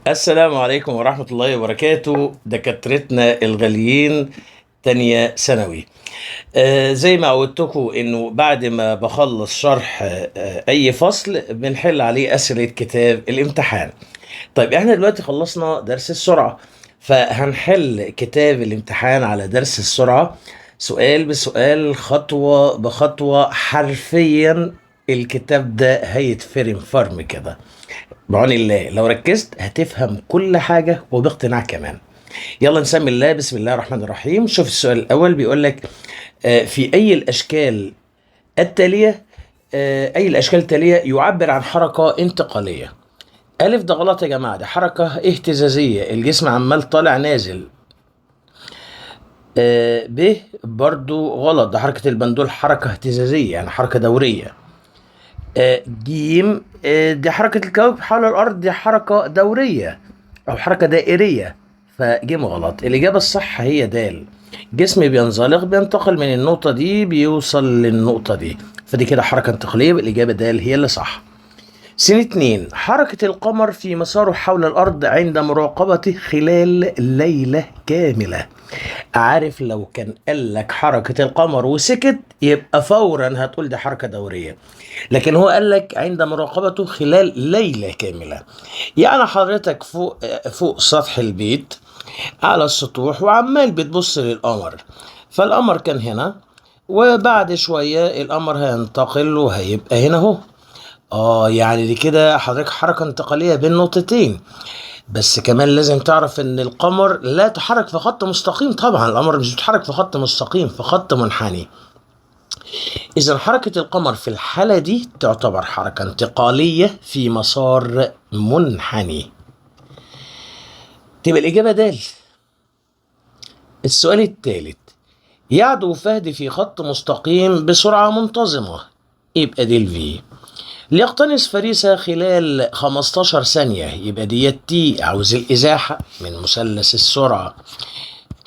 السلام عليكم ورحمة الله وبركاته دكاترتنا الغاليين. تانية ثانوي. زي ما عودتكم انه بعد ما بخلص شرح اي فصل بنحل عليه اسئلة كتاب الامتحان. طيب احنا دلوقتي خلصنا درس السرعة، فهنحل كتاب الامتحان على درس السرعة سؤال بسؤال، خطوة بخطوة، حرفيا. الكتاب ده هيتفرم فرم كده بعون الله. لو ركزت هتفهم كل حاجة وباقتناع كمان. يلا نسمي الله. بسم الله الرحمن الرحيم. شوف السؤال الأول بيقول لك في أي الأشكال التالية أي الأشكال التالية يعبر عن حركة انتقالية؟ ألف ده غلط يا جماعة، ده حركة اهتزازية، الجسم عمال طالع نازل. ب برضو غلط، ده حركة البندول حركة اهتزازية يعني حركة دورية. جيم دي حركة الكواكب حول الأرض، دي حركة دورية أو حركة دائرية، فجيم غلط. الإجابة الصح هي دال، جسم بينزلق بينتقل من النقطة دي بيوصل للنقطة دي، فدي كده حركة انتقالية. الإجابة دال هي اللي صح. سنة 2، حركة القمر في مساره حول الأرض عند مراقبته خلال ليلة كاملة. عارف لو كان قال لك حركة القمر وسكت يبقى فورا هتقول دي حركة دورية، لكن هو قال لك عند مراقبته خلال ليلة كاملة. يعني حضرتك فوق سطح البيت على السطوح وعمال بتبص للقمر، فالقمر كان هنا وبعد شوية القمر هينتقل وهيبقى هنا اهو. يعني دي كده حضرتك حركة انتقالية بين نقطتين. بس كمان لازم تعرف ان القمر لا يتحرك في خط مستقيم، طبعا القمر مش بيتحرك في خط مستقيم، في خط منحني. اذا حركة القمر في الحالة دي تعتبر حركة انتقالية في مسار منحني، تبقى الاجابة د. السؤال الثالث، يعدو فهد في خط مستقيم بسرعة منتظمة، يبقى دي الفي. ليقتنص فريسة خلال 15 ثانية، يبقى دي تي. عاوز الإزاحة من مثلث السرعة،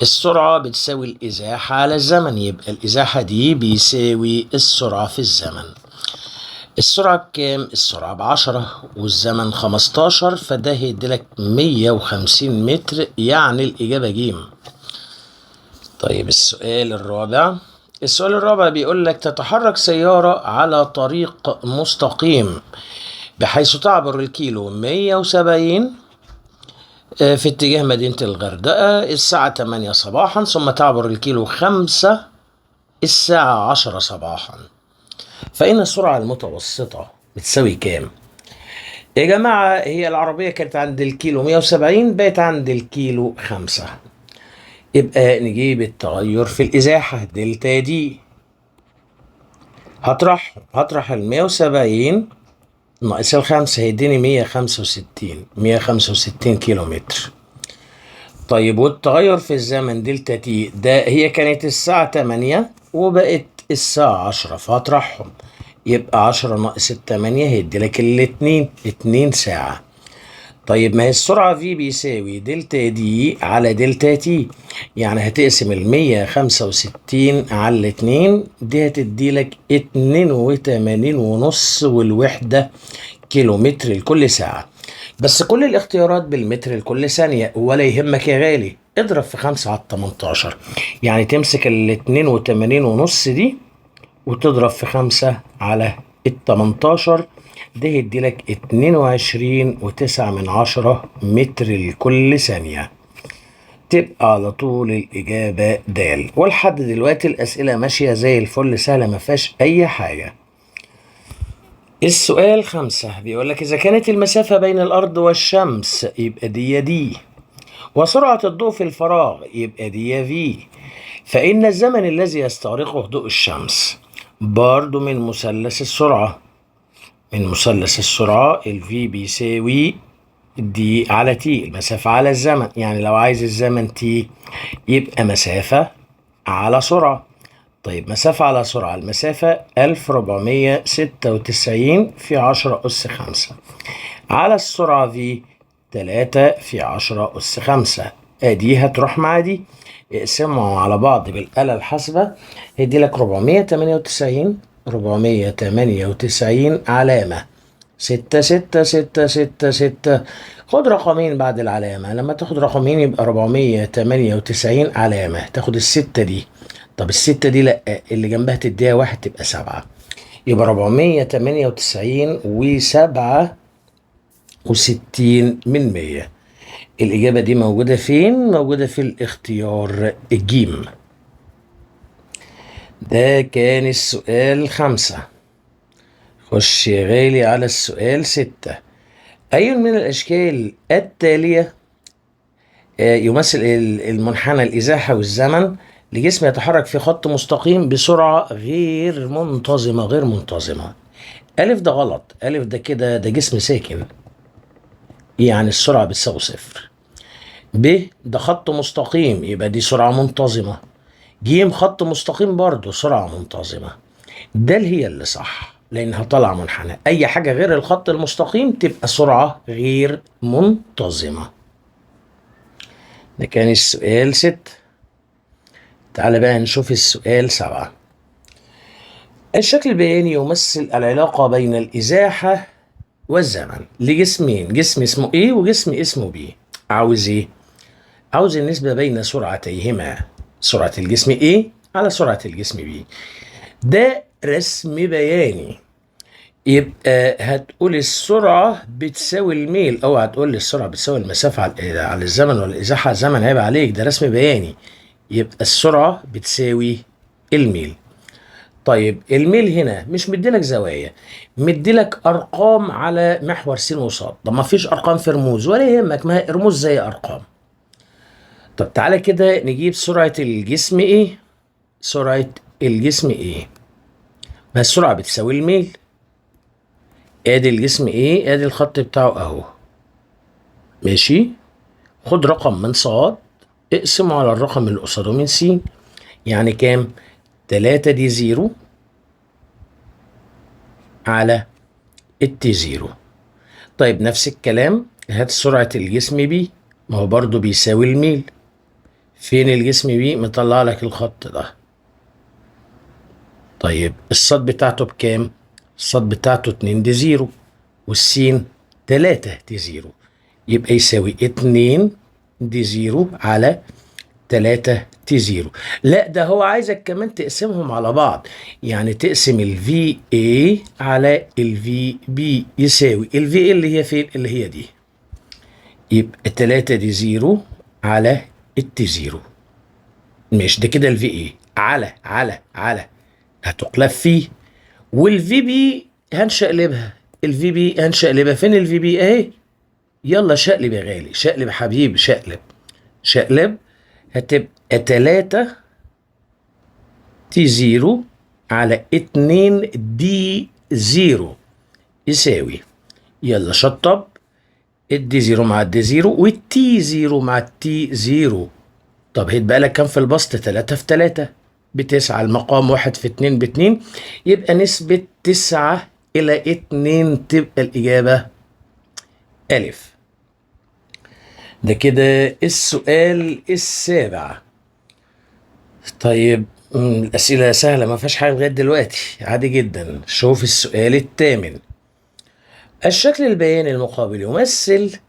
السرعة بتساوي الإزاحة على الزمن، يبقى الإزاحة دي بيساوي السرعة في الزمن. السرعة بكام؟ السرعة ب10 والزمن 15، فده هيديلك 150 متر، يعني الإجابة جيم. طيب السؤال الرابع بيقول لك تتحرك سيارة على طريق مستقيم بحيث تعبر الكيلو 170 في اتجاه مدينة الغردقة الساعة 8 صباحا، ثم تعبر الكيلو 5 الساعة 10 صباحا، فإن السرعة المتوسطة بتساوي كام؟ يا جماعة هي العربية كانت عند الكيلو 170 بقت عند الكيلو 5، يبقى نجيب التغير في الإزاحة دلتا دي. هطرح ال 170 ناقص ال5 هيديني 165 كيلو متر. طيب والتغير في الزمن دلتا تي ده هي كانت الساعة 8 وبقت الساعة 10، فهطرحهم يبقى 10 ناقص 8 هيدي لك الاتنين، 2 ساعة. طيب ما هي السرعة في بيساوي دلتا دي على دلتا تي، يعني هتقسم 165 على الاتنين، دي هتدي لك 82.5 والوحدة كيلو متر لكل ساعة. بس كل الاختيارات بالمتر لكل ثانية، ولا يهمك يا غالي اضرب في 5 على 18، يعني تمسك 82.5 دي وتضرب في 5 على 18، ده يديلك 22.9 متر لكل ثانية، تبقى على طول الإجابة د. ولحد دلوقتي الأسئلة ماشية زي الفل، سهلة ما فيهاش أي حاجة. السؤال 5 بيقول لك إذا كانت المسافة بين الأرض والشمس يبقى دي، وسرعة الضوء في الفراغ يبقى دي في، فإن الزمن الذي يستغرقه ضوء الشمس برضو من مثلث السرعة الفي بيساوي دي على تي، المسافة على الزمن، يعني لو عايز الزمن تي يبقى مسافة على سرعة. طيب مسافة على سرعة، المسافة 1496 في 10 أس 5 على السرعة في 3 في 10 أس 5، ادي هتروح مع دي، اقسمهم على بعض بالآلة الحاسبة هيدي لك 498 علامة ستة ستة ستة ستة ستة. خد رقمين بعد العلامة، لما تاخد رقمين يبقى 498 علامة، تاخد الستة دي. طب الستة دي لأ، اللي جنبها تديها واحد تبقى سبعة، يبقى 498 وسبعة وستين من 100. الإجابة دي موجودة فين؟ موجودة في الاختيار الجيم. ده كان السؤال 5. خش يا غالي على السؤال 6. أي من الأشكال التالية يمثل المنحنى الإزاحة والزمن لجسم يتحرك في خط مستقيم بسرعة غير منتظمة؟ غير منتظمة. ألف ده غلط، ألف ده كده ده جسم ساكن، يعني السرعة بتساوي صفر. ب ده خط مستقيم، يبقى دي سرعة منتظمة. ج خط مستقيم برضه سرعة منتظمة. د هي اللي صح لأنها طالعة منحنى، أي حاجة غير الخط المستقيم تبقى سرعة غير منتظمة. ده كان السؤال 6. تعال بقى نشوف السؤال 7. الشكل البياني يمثل العلاقة بين الإزاحة والزمن لجسمين، جسم اسمه A وجسم اسمه B. عاوز ايه؟ عاوز النسبة بين سرعتيهما، سرعة الجسم A على سرعة الجسم B. ده رسم بياني، يبقى هتقول السرعة بتساوي الميل، او هتقول السرعة بتساوي المسافة على الزمن ولا الإزاحة على الزمن، عيب عليك، ده رسم بياني. يبقى السرعة بتساوي الميل. طيب الميل هنا مش مديلك زوايا، مديلك ارقام على محور س وصاد. طب ما فيش ارقام في رموز ولا يهمك، ما هي رموز زي ارقام. طب تعالى كده نجيب سرعة الجسم ايه. سرعة الجسم ايه، ما السرعة بتساوي الميل. ادي الجسم ايه، ادي الخط بتاعه اهو، ماشي. خد رقم من صاد اقسمه على الرقم اللي قصاده من س، يعني كام؟ 3 دي زيرو على التي زيرو. طيب نفس الكلام هات سرعة الجسم بي، ما هو برضو بيساوي الميل. فين الجسم بي؟ مطلع لك الخط ده. طيب الصاد بتاعته بكام؟ الصاد بتاعته 2 دي زيرو والسين 3 دي زيرو، يبقى يساوي 2 دي زيرو على 3 تي زيرو. لا ده هو عايزك كمان تقسمهم على بعض، يعني تقسم ال VA على ال VB يساوي ال VA اللي هي فين؟ اللي هي دي. يبقى 3 دي زيرو على التي زيرو، مش ده كده ال VA على هتقلب فيه، وال VB هنشقلبها. ال VB هنشقلبها، فين ال VB اهي. يلا شقلب يا غالي، شقلب يا حبيبي، شقلب. هتبقى 3 تي زيرو على 2 دي زيرو يساوي، يلا شطب، الدي زيرو مع الدي زيرو والتي زيرو مع التي زيرو. طب هيتبقى لك كام في البسط؟ 3 في 3 ب9، المقام 1 في 2 ب2، يبقى نسبة 9 إلى 2 تبقى الإجابة ألف. ده كده السؤال 7. طيب الأسئلة سهلة ما فيهاش حاجة لغاية دلوقتي، عادي جدا. شوف السؤال 8. الشكل البياني المقابل يمثل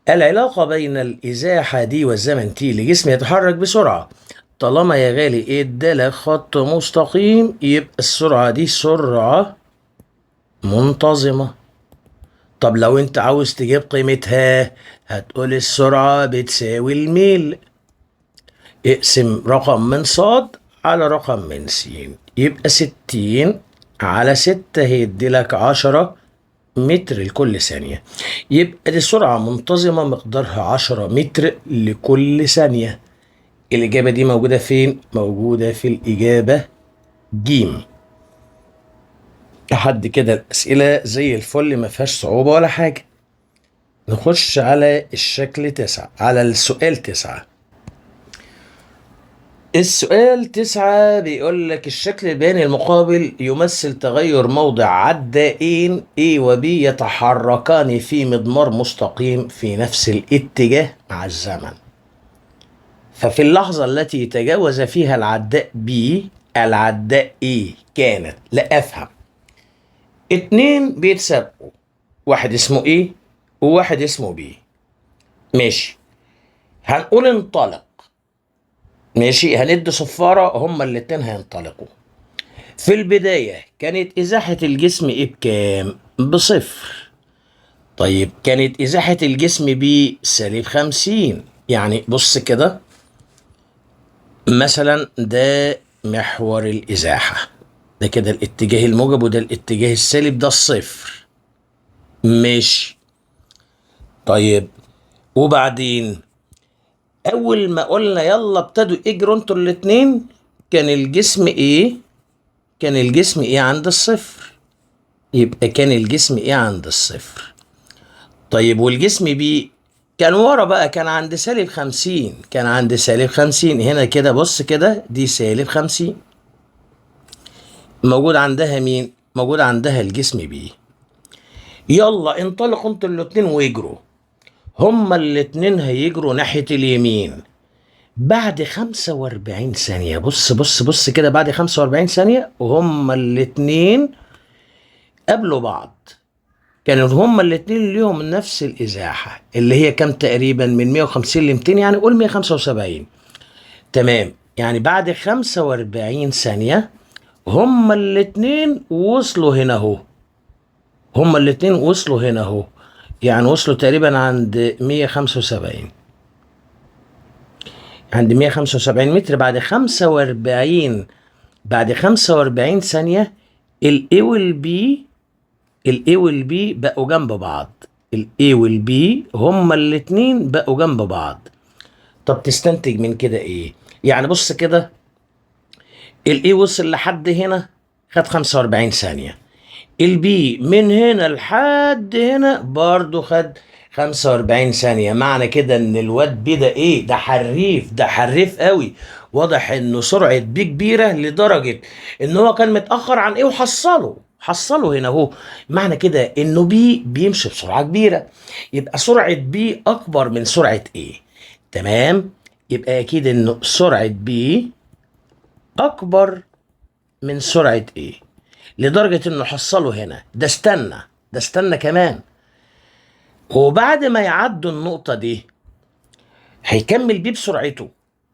العلاقة بين الإزاحة دي والزمن تي لجسم يتحرك بسرعة. طالما يا غالي ادالك خط مستقيم يبقى السرعة دي سرعة منتظمة. طب لو انت عاوز تجيب قيمتها هتقول السرعة بتساوي الميل، اقسم رقم من صاد على رقم من س، يبقى 60 على 6 هيديلك 10 متر لكل ثانية، يبقى دي سرعة منتظمة مقدارها 10 متر لكل ثانية. الإجابة دي موجودة فين؟ موجودة في الإجابة جيم. لحد كده الأسئلة زي الفل ما فيهاش صعوبة ولا حاجة. نخش على الشكل 9، على السؤال 9. السؤال 9 بيقول لك الشكل البياني المقابل يمثل تغير موضع عدائين A و B يتحركان في مضمار مستقيم في نفس الاتجاه مع الزمن. ففي اللحظة التي تجاوز فيها العداء B العداء A كانت، لا أفهم، 2 بيتسابقوا واحد اسمه A وواحد اسمه B. ماشي، هنقول انطلق. ماشي، هندي صفارة، هما الاتنين هينطلقوا. في البداية كانت إزاحة الجسم إيه بكام؟ بصفر. طيب كانت إزاحة الجسم ب-50. يعني بص كده، مثلا ده محور الإزاحة، ده كده الاتجاه الموجب وده الاتجاه السالب، ده الصفر. ماشي. طيب وبعدين أول ما قلنا يلا ابتدوا اجروا انتوا الاتنين، كان الجسم إيه؟ كان الجسم إيه عند الصفر. يبقى كان الجسم إيه عند الصفر. طيب والجسم بي كان ورا بقى، كان عند -50. كان عند -50 هنا كده، بص كده دي -50. موجود عندها مين؟ موجود عندها الجسم بي. يلا انطلقوا انتوا الاتنين واجروا. هما الاتنين هيجروا ناحية اليمين بعد 45 ثانية. بص بص بص كده، بعد 45 ثانية وهما الاتنين قابلوا بعض. كانوا هما الاتنين ليهم نفس الإزاحة اللي هي كام تقريبا؟ من 150 ل 200، يعني قول 175. تمام، يعني بعد 45 ثانية هما الاتنين وصلوا هنا اهو. هما الاتنين وصلوا هنا اهو، يعني وصلوا تقريبا عند 175. عند 175 متر بعد 45. بعد 45 ثانية الاي والبي، الاي والبي بقوا جنب بعض. الاي والبي هما الاتنين بقوا جنب بعض. طب تستنتج من كده ايه؟ يعني بص كده، الاي وصل لحد هنا خد 45 ثانية، البي من هنا لحد هنا برضو خد 45 ثانية. معنى كده ان الواد بي ده ايه؟ ده حريف، ده حريف قوي. واضح انه سرعة بي كبيرة لدرجة ان هو كان متأخر عن ايه وحصله هنا اهو. معنى كده انه بي بيمشي بسرعة كبيرة، يبقى سرعة بي اكبر من سرعة ايه. تمام، يبقى اكيد انه سرعة بي اكبر من سرعة ايه، لدرجة انه حصله هنا. ده استنى كمان. وبعد ما يعدوا النقطة دي هيكمل بيه بسرعته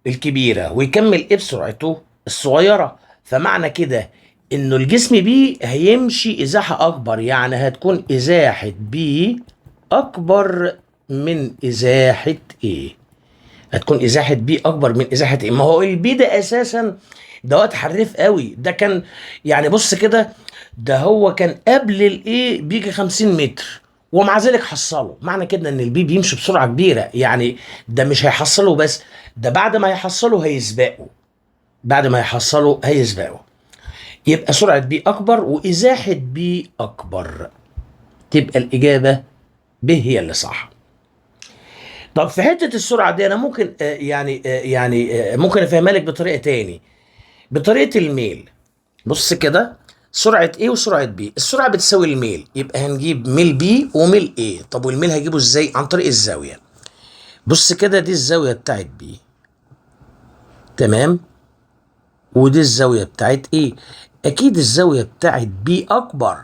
الكبيرة ويكمل ايه بسرعته الصغيرة. فمعنى كده انه الجسم بيه هيمشي ازاحة اكبر، يعني هتكون ازاحة بي اكبر من ازاحة ايه. هتكون ازاحة بي اكبر من ازاحة ايه. ما هو البي ده اساسا ده وقت حريف قوي، ده كان يعني بص كده، ده هو كان قبل الايه بيجي 50 متر ومع ذلك حصله. معنى كده ان البي بيمشي بسرعه كبيره، يعني ده مش هيحصله بس، ده بعد ما يحصله هيسبقه. بعد ما يحصله هيسبقه. يبقى سرعه بي اكبر وازاحه بي اكبر. تبقى الاجابه ب هي اللي صح. طب في حته السرعه دي انا ممكن ممكن افهمها لك بطريقه تاني، بطريقه الميل. بص كده، سرعة A وسرعة B، السرعة بتساوي الميل، يبقى هنجيب ميل B وميل A. طب والميل هجيبه ازاي؟ عن طريق الزاوية. بص كده، دي الزاوية بتاعت B، تمام، ودي الزاوية بتاعت A. أكيد الزاوية بتاعت B أكبر،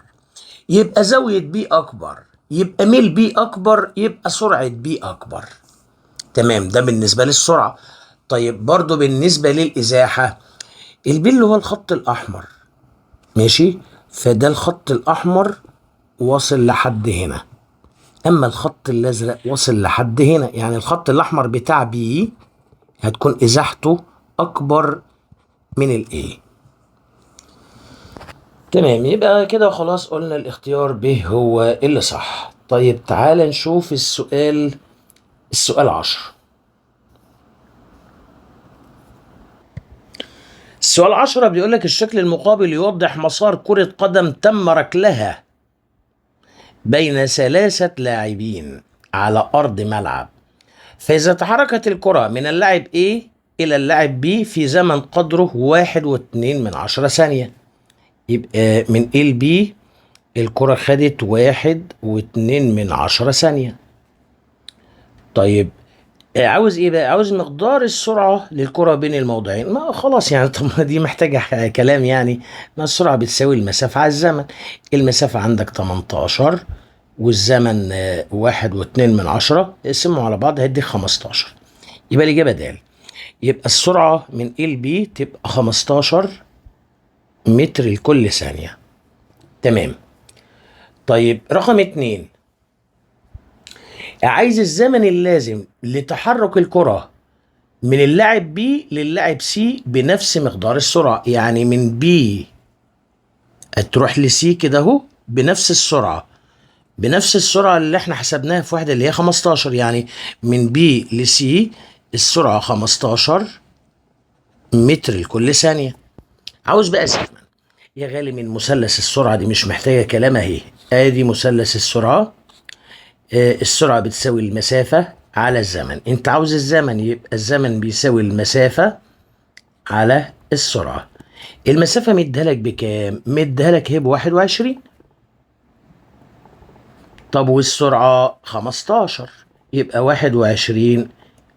يبقى زاوية B أكبر، يبقى ميل B أكبر، يبقى سرعة B أكبر. تمام، ده بالنسبة للسرعة. طيب برضو بالنسبة للإزاحة، البي اللي هو الخط الأحمر، ماشي، فده الخط الأحمر واصل لحد هنا، أما الخط الأزرق واصل لحد هنا. يعني الخط الأحمر بتاع بي هتكون إزاحته أكبر من الإيه. تمام، يبقى كده خلاص قلنا الاختيار ب هو اللي صح. طيب تعال نشوف السؤال 10. السؤال 10 بيقول لك الشكل المقابل يوضح مسار كرة قدم تم ركلها بين 3 لاعبين على أرض ملعب، فإذا تحركت الكرة من اللاعب A إلى اللاعب B في زمن قدره 1.2 ثانية، يبقى من A ل B الكرة خدت 1.2 ثانية. طيب عاوز ايه بقى؟ عاوز مقدار السرعة للكرة بين الموضعين. ما خلاص يعني، طب ما دي محتاجة كلام يعني. ما السرعة بتساوي المسافة على الزمن. المسافة عندك 18 والزمن 1.2، اقسمهم على بعض هيديك 15. يبقى الإجابة د. يبقى السرعة من A ل B تبقى 15 متر لكل ثانية. تمام. طيب رقم 2، عايز الزمن اللازم لتحرك الكرة من اللاعب B للاعب C بنفس مقدار السرعة. يعني من B تروح لسي كده اهو بنفس السرعة، بنفس السرعة اللي احنا حسبناها في واحدة اللي هي 15. يعني من بي لسي السرعة 15 متر لكل ثانية. عاوز بقى زمن يا غالي من مثلث السرعة دي، مش محتاجة كلام اهي. ادي مثلث السرعة، السرعة بتساوي المسافة على الزمن. انت عاوز الزمن، يبقى الزمن بيساوي المسافة على السرعة. المسافة مديها لك بكام؟ مديها لك هي ب21. طب والسرعة 15، يبقى 21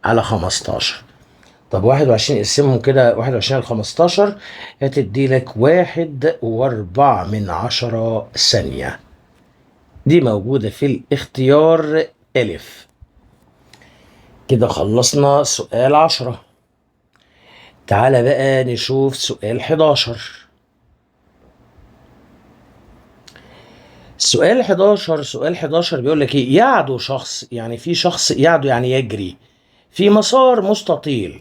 على 15. طب 21 اقسمهم كده، 21 على 15 هتدي لك 1.4 ثانية. دي موجودة في الاختيار ألف. كده خلصنا سؤال 10. تعالى بقى نشوف سؤال 11. سؤال 11 بيقول لك ايه؟ يعدو شخص، يعني في شخص يعدو يعني يجري في مسار مستطيل،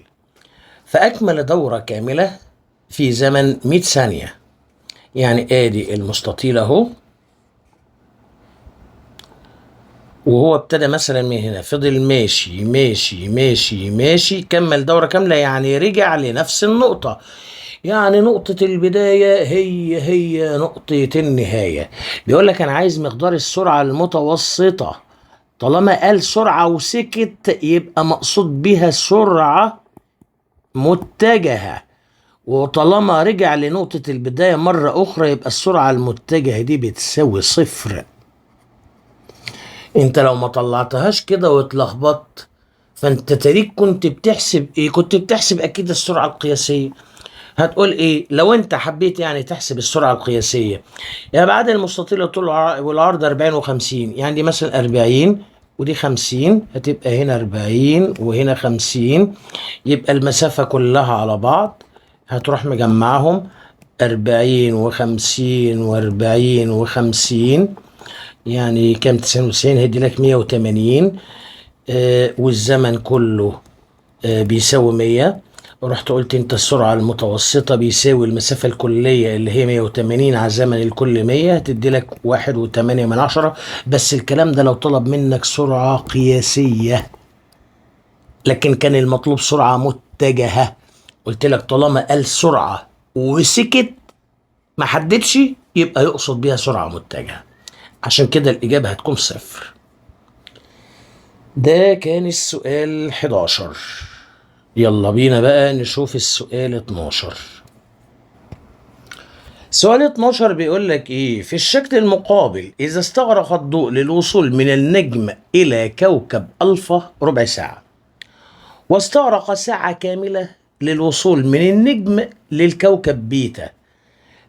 فأكمل دورة كاملة في زمن 100 ثانية. يعني ادي المستطيل اهو، وهو ابتدى مثلا من هنا، فضل ماشي ماشي ماشي ماشي، كمل دورة كاملة، يعني رجع لنفس النقطة. يعني نقطة البداية هي نقطة النهاية. بيقول لك أنا عايز مقدار السرعة المتوسطة. طالما قال سرعة وسكت يبقى مقصود بها سرعة متجهة، وطالما رجع لنقطة البداية مرة أخرى يبقى السرعة المتجهة دي بتساوي 0. انت لو ما طلعتهاش كده واتلخبطت، فانت تاريخ كنت بتحسب ايه؟ كنت بتحسب اكيد السرعة القياسية. هتقول ايه لو انت حبيت يعني تحسب السرعة القياسية؟ يعني بعد المستطيل الطول والعرض 40 و50، يعني دي مثلا 40 ودي 50، هتبقى هنا 40 وهنا 50. يبقى المسافة كلها على بعض هتروح مجمعهم 40 و50 و40 و50، يعني كام؟ 99 هيدي لك 180. والزمن كله بيساوي 100. ورحت قلت انت السرعة المتوسطة بيساوي المسافة الكلية اللي هي 180 على الزمن الكل 100، هتدي لك 1.8. بس الكلام ده لو طلب منك سرعة قياسية، لكن كان المطلوب سرعة متجهة. قلت لك طالما قال سرعة وسكت ما حددش يبقى يقصد بيها سرعة متجهة، عشان كده الإجابة هتكون 0. ده كان السؤال 11. يلا بينا بقى نشوف السؤال 12. سؤال 12 بيقول لك ايه؟ في الشكل المقابل اذا استغرق الضوء للوصول من النجم الى كوكب الفا ربع ساعة، واستغرق ساعة كاملة للوصول من النجم للكوكب بيتا،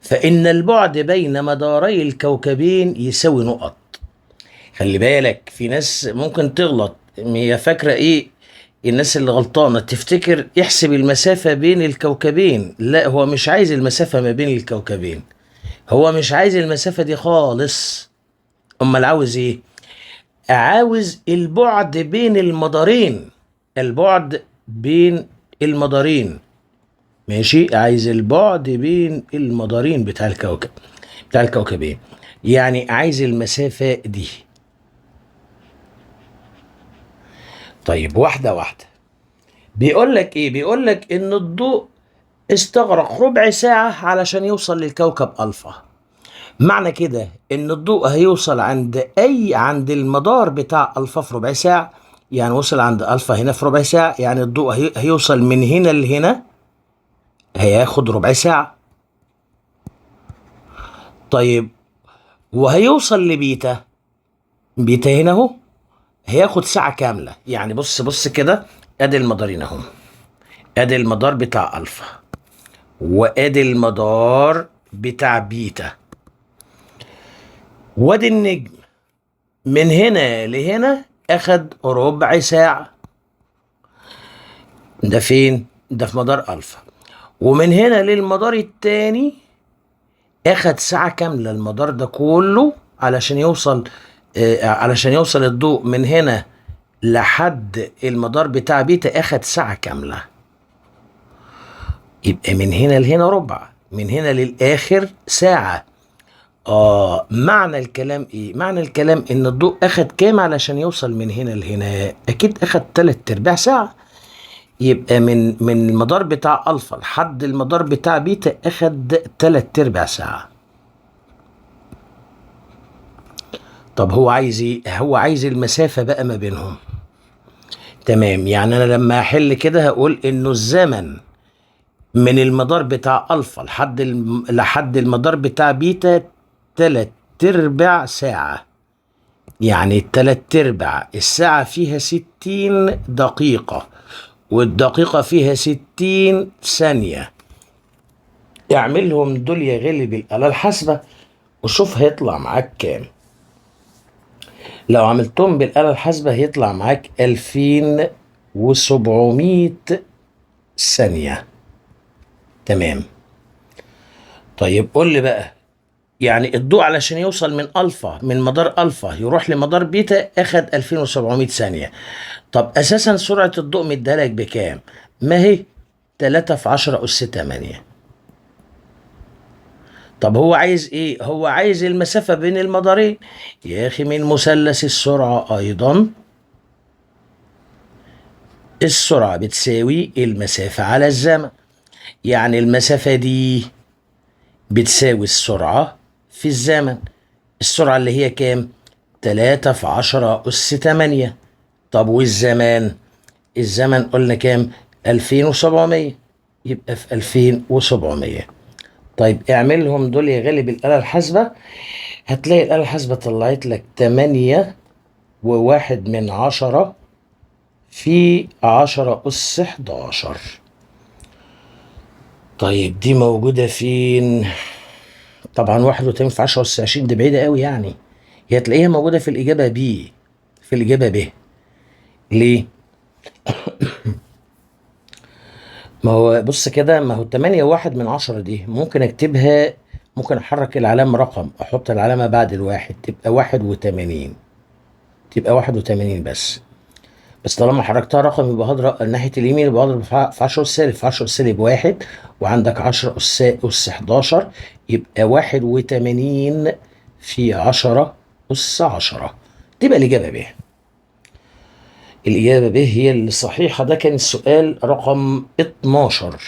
فإن البعد بين مداري الكوكبين يساوي نقط. خلي بالك في ناس ممكن تغلط، هي فاكرة ايه؟ الناس اللي غلطانة تفتكر يحسب المسافة بين الكوكبين. لا، هو مش عايز المسافة ما بين الكوكبين، هو مش عايز المسافة دي خالص. امال عاوز ايه؟ عاوز البعد بين المدارين. البعد بين المدارين، ماشي؟ عايز البعد بين المدارين بتاع الكوكب، بتاع الكوكبين، يعني عايز المسافة دي. طيب واحدة واحدة. بيقول لك ايه؟ بيقول لك ان الضوء استغرق ربع ساعة علشان يوصل للكوكب ألفا. معنى كده ان الضوء هيوصل عند المدار بتاع ألفا في ربع ساعة. يعني وصل عند ألفا هنا في ربع ساعة، يعني الضوء هيوصل من هنا لهنا هياخد ربع ساعة. طيب وهيوصل لبيتا، بيتا هنا اهو هياخد ساعة كاملة. يعني بص بص كده، ادي المدارين اهو، ادي المدار بتاع ألفا وادي المدار بتاع بيتا وادي النجم. من هنا لهنا أخد ربع ساعة. ده فين؟ ده في مدار ألفا. ومن هنا للمدار التاني أخد ساعة كاملة. المدار ده كله علشان يوصل علشان يوصل الضوء من هنا لحد المدار بتاع بيتا أخد ساعة كاملة. يبقى من هنا لهنا ربع، من هنا للآخر ساعة. معنى الكلام ايه؟ معنى الكلام ان الضوء اخد كام علشان يوصل من هنا لهنا؟ اكيد اخد 3/4 ساعة. يبقى من المدار بتاع الفا لحد المدار بتاع بيتا اخد 3/4 ساعة. طب هو عايز ايه؟ هو عايز المسافة بقى ما بينهم. تمام، يعني انا لما احل كده هقول انه الزمن من المدار بتاع الفا لحد المدار بتاع بيتا 3/4 ساعة. يعني 3/4 الساعة فيها 60 دقيقة، والدقيقة فيها 60 ثانية. اعملهم دول يا غالي بالآلة الحاسبة وشوف هيطلع معاك كام. لو عملتهم بالآلة الحاسبة هيطلع معاك 2700 ثانية. تمام. طيب قول لي بقى، يعني الضوء علشان يوصل من ألفا، من مدار ألفا يروح لمدار بيتا أخد 2700 ثانية. طب أساسا سرعة الضوء مدالك بكام؟ ما هي 3 في 10 أس 8. طب هو عايز إيه؟ هو عايز المسافة بين المدارين. يا أخي من مثلث السرعة أيضا السرعة بتساوي المسافة على الزمن. يعني المسافة دي بتساوي السرعة في الزمن. السرعة اللي هي كام؟ 3 في 10 أس 8. طب والزمان؟ الزمن قلنا كام؟ 2700. يبقى في 2700. طيب اعملهم دول يا غالي بالآلة الحاسبة. هتلاقي الآلة الحاسبة طلعت لك 8.1 في 10 أس 11. طيب دي موجودة فين؟ طبعا 81 في 10 أس 20 دي بعيدة قوي يعني. هي هتلاقيها موجودة في الإجابة بي، في الإجابة ب. ليه؟ ما هو بص كده، ما هو 8.1 دي ممكن اكتبها، ممكن احرك العلامة رقم، احط العلامة بعد الواحد تبقى 81. تبقى 81 بس طالما حركتها رقم يبقى هضرب ناحية اليمين، يبقى هضرب في 10 سالب، في 10 سالب 1. وعندك 10 أس 11 يبقى 81 في 10 أس 10. تبقى الإجابة ب. الإجابة ب هي الصحيحة. ده كان السؤال رقم 12.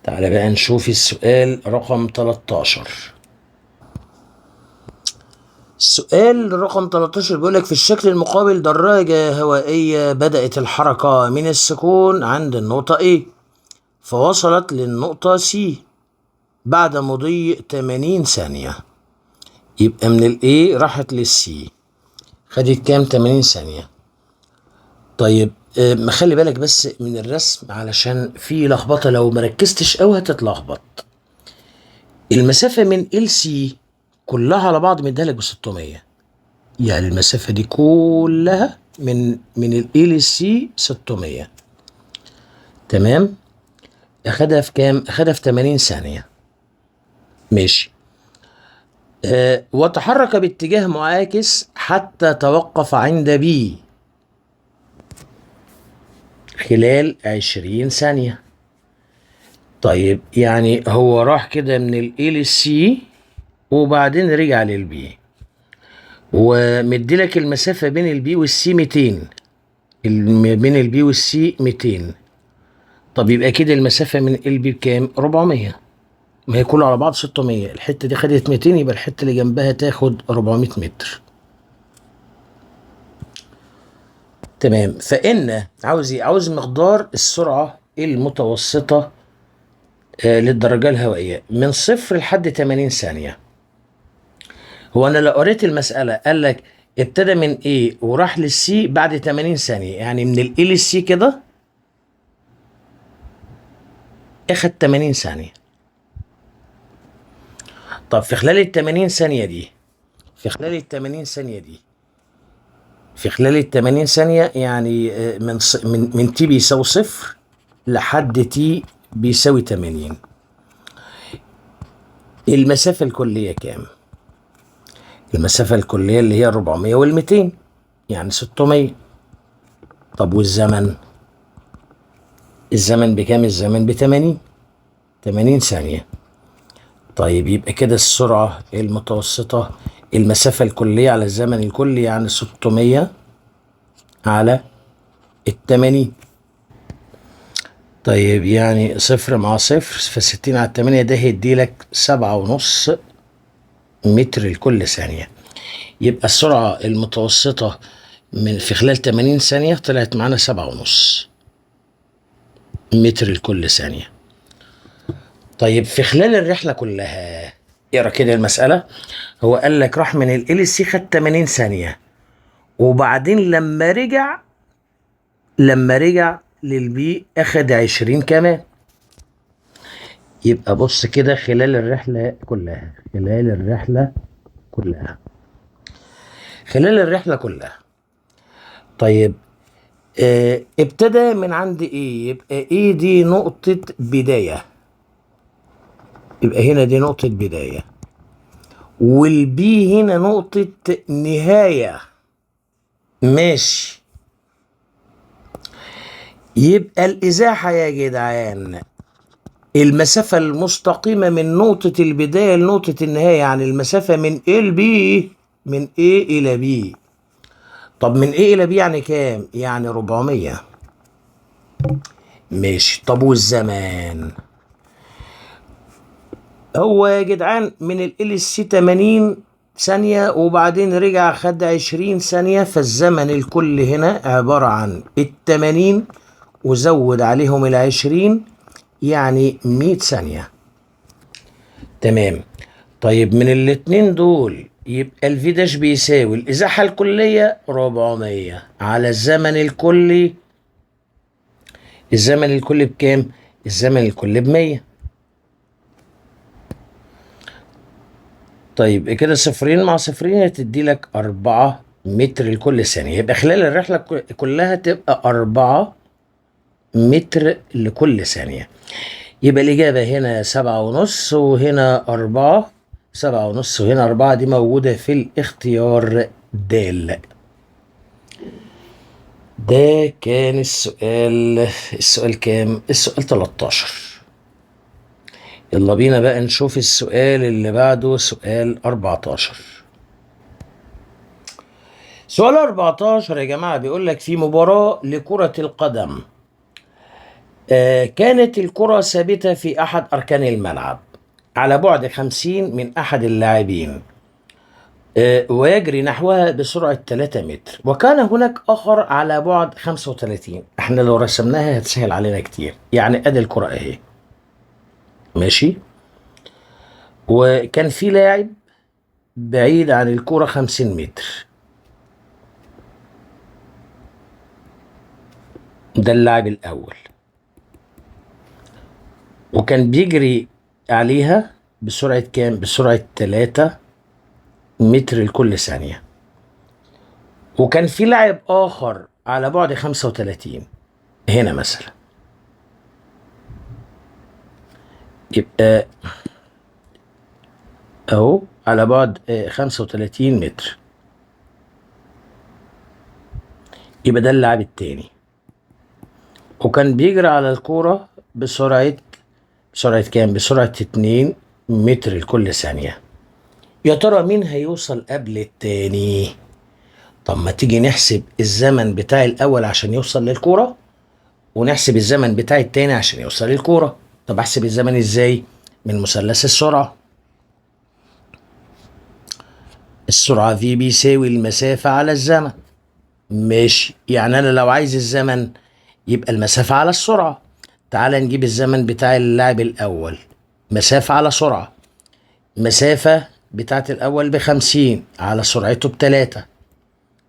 تعالى بقى نشوف السؤال رقم 13. السؤال رقم 13 بيقول لك في الشكل المقابل دراجة هوائية بدأت الحركة من السكون عند النقطة A فوصلت للنقطة C بعد مضي 80 ثانية. يبقى من ال A راحت لل C خدت كام؟ 80 ثانية. طيب ما خلي بالك بس من الرسم علشان في لخبطة، لو مركزتش قوي هتتلخبط. المسافة من LC كلها على بعض مديها لك ب 600. يعني المسافة دي كلها من ال LC 600. تمام. اخدها في كام؟ اخدها في 80 ثانية. ماشي. وتحرك باتجاه معاكس حتى توقف عند B خلال 20 ثانية. طيب يعني هو راح كده من ال LC وبعدين رجع للبي، ومديلك المسافة بين البي والسي 200. بين البي والسي 200. طب يبقى كده المسافة من البي بكام؟ 400. ما هي كله على بعض 600. الحتة دي خدت 200 يبقى الحتة اللي جنبها تاخد 400 متر. تمام. فإن عاوز ايه؟ عاوز مقدار السرعة المتوسطة للدرجة الهوائية من 0 لحد 80 ثانية. هو انا لو قريت المسألة قال لك ابتدى من A وراح للسي بعد 80 ثانية، يعني من ال A للسي كده اخد 80 ثانية. طب في خلال ال 80 ثانية دي، في خلال ال 80 ثانية دي في خلال ال80 ثانية يعني من تي بيساوي صفر لحد تي بيساوي 80. المسافة الكلية كام؟ المسافة الكلية اللي هي 400 وال200 يعني 600. طب والزمن؟ الزمن بكام؟ الزمن ب80، 80 ثانية. طيب يبقى كده السرعة المتوسطة، المسافة الكلية على الزمن الكلي يعني 600 على ال80. طيب يعني صفر مع صفر ف60 على 8 ده هيديلك 7.5 متر لكل ثانية. يبقى السرعة المتوسطة في خلال 80 ثانية طلعت معانا 7.5 متر لكل ثانية. طيب في خلال الرحلة كلها اقرا كده المسألة. هو قال لك راح من ال سي خد 80 ثانية، وبعدين لما رجع للبي اخد 20 كمان. يبقى بص كده خلال الرحلة كلها، خلال الرحلة كلها. طيب ابتدى من عند ايه؟ يبقى ايه دي نقطة بداية، يبقى هنا دي نقطة بداية، والبي هنا نقطة نهاية. ماشي. يبقى الإزاحة يا جدعان المسافة المستقيمة من نقطة البداية لنقطة النهاية، يعني المسافة من A ل B، من A إلى B. طب من A إلى B يعني كام؟ يعني 400. ماشي. طب والزمان؟ هو يا جدعان من ال LC 80 ثانية وبعدين رجع خد 20 ثانية، فالزمن الكل هنا عبارة عن ال80 وزود عليهم ال20 يعني 100 ثانية. تمام. طيب من الاتنين دول يبقى الفي داش بيساوي الازاحة الكلية 400 على الزمن الكلي. الزمن الكلي بكام؟ الزمن الكلي ب100. طيب كده صفرين مع صفرين هتدي لك 4 متر لكل ثانية. يبقى خلال الرحلة كلها تبقى 4 متر لكل ثانية. يبقى الإجابة هنا 7.5 وهنا 4. 7.5 وهنا 4 دي موجودة في الاختيار د. ده كان السؤال كام؟ السؤال 13. يلا بينا بقى نشوف السؤال اللي بعده، سؤال 14. سؤال 14 يا جماعة بيقول لك في مباراة لكرة القدم كانت الكرة ثابتة في أحد أركان الملعب على بعد 50 من أحد اللاعبين ويجري نحوها بسرعة 3 متر، وكان هناك آخر على بعد 35. احنا لو رسمناها هتسهل علينا كتير. يعني أدي الكرة أهي، ماشي، وكان في لاعب بعيد عن الكرة 50 متر، ده اللاعب الأول، وكان بيجري عليها بسرعة كام؟ بسرعة 3 متر لكل ثانية، وكان في لاعب آخر على بعد 35 هنا مثلا. يبقى أهو على بعد 35 متر، يبقى ده اللاعب التاني، وكان بيجري على الكورة بسرعة كام؟ بسرعة 2 متر لكل ثانية. يا ترى مين هيوصل قبل التاني؟ طب ما تيجي نحسب الزمن بتاع الأول عشان يوصل للكورة، ونحسب الزمن بتاع التاني عشان يوصل للكورة. طب أحسب الزمن إزاي؟ من مثلث السرعة. السرعة في بيساوي المسافة على الزمن. ماشي. يعني أنا لو عايز الزمن يبقى المسافة على السرعة. تعال نجيب الزمن بتاع اللاعب الأول، مسافة على سرعة. مسافة بتاعت الأول ب50 على سرعته ب3.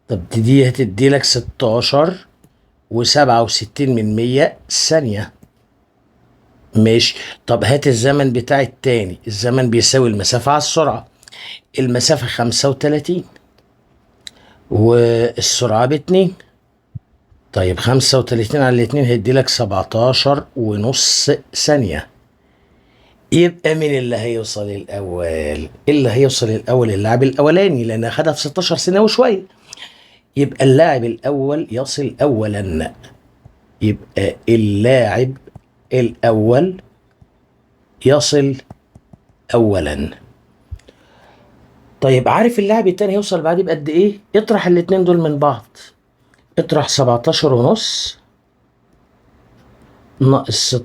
طب دي هتدي لك 16.67 ثانية. ماشي. طب هات الزمن بتاع التاني. الزمن بيساوي المسافة على السرعة. المسافة 35. والسرعة ب2. طيب 35 على 2 هيدي لك 17.5 ثانية. يبقى مين اللي هيوصل الأول؟ اللي هيوصل الأول اللاعب الأولاني، لأن أخدها في 16 ثانية وشوية. يبقى اللاعب الأول يصل أولا. يبقى اللاعب الأول يصل أولا. طيب عارف اللاعب التاني هيوصل بعديه بقد إيه؟ اطرح الاتنين دول من بعض. اطرح 17.5 ناقص 16.67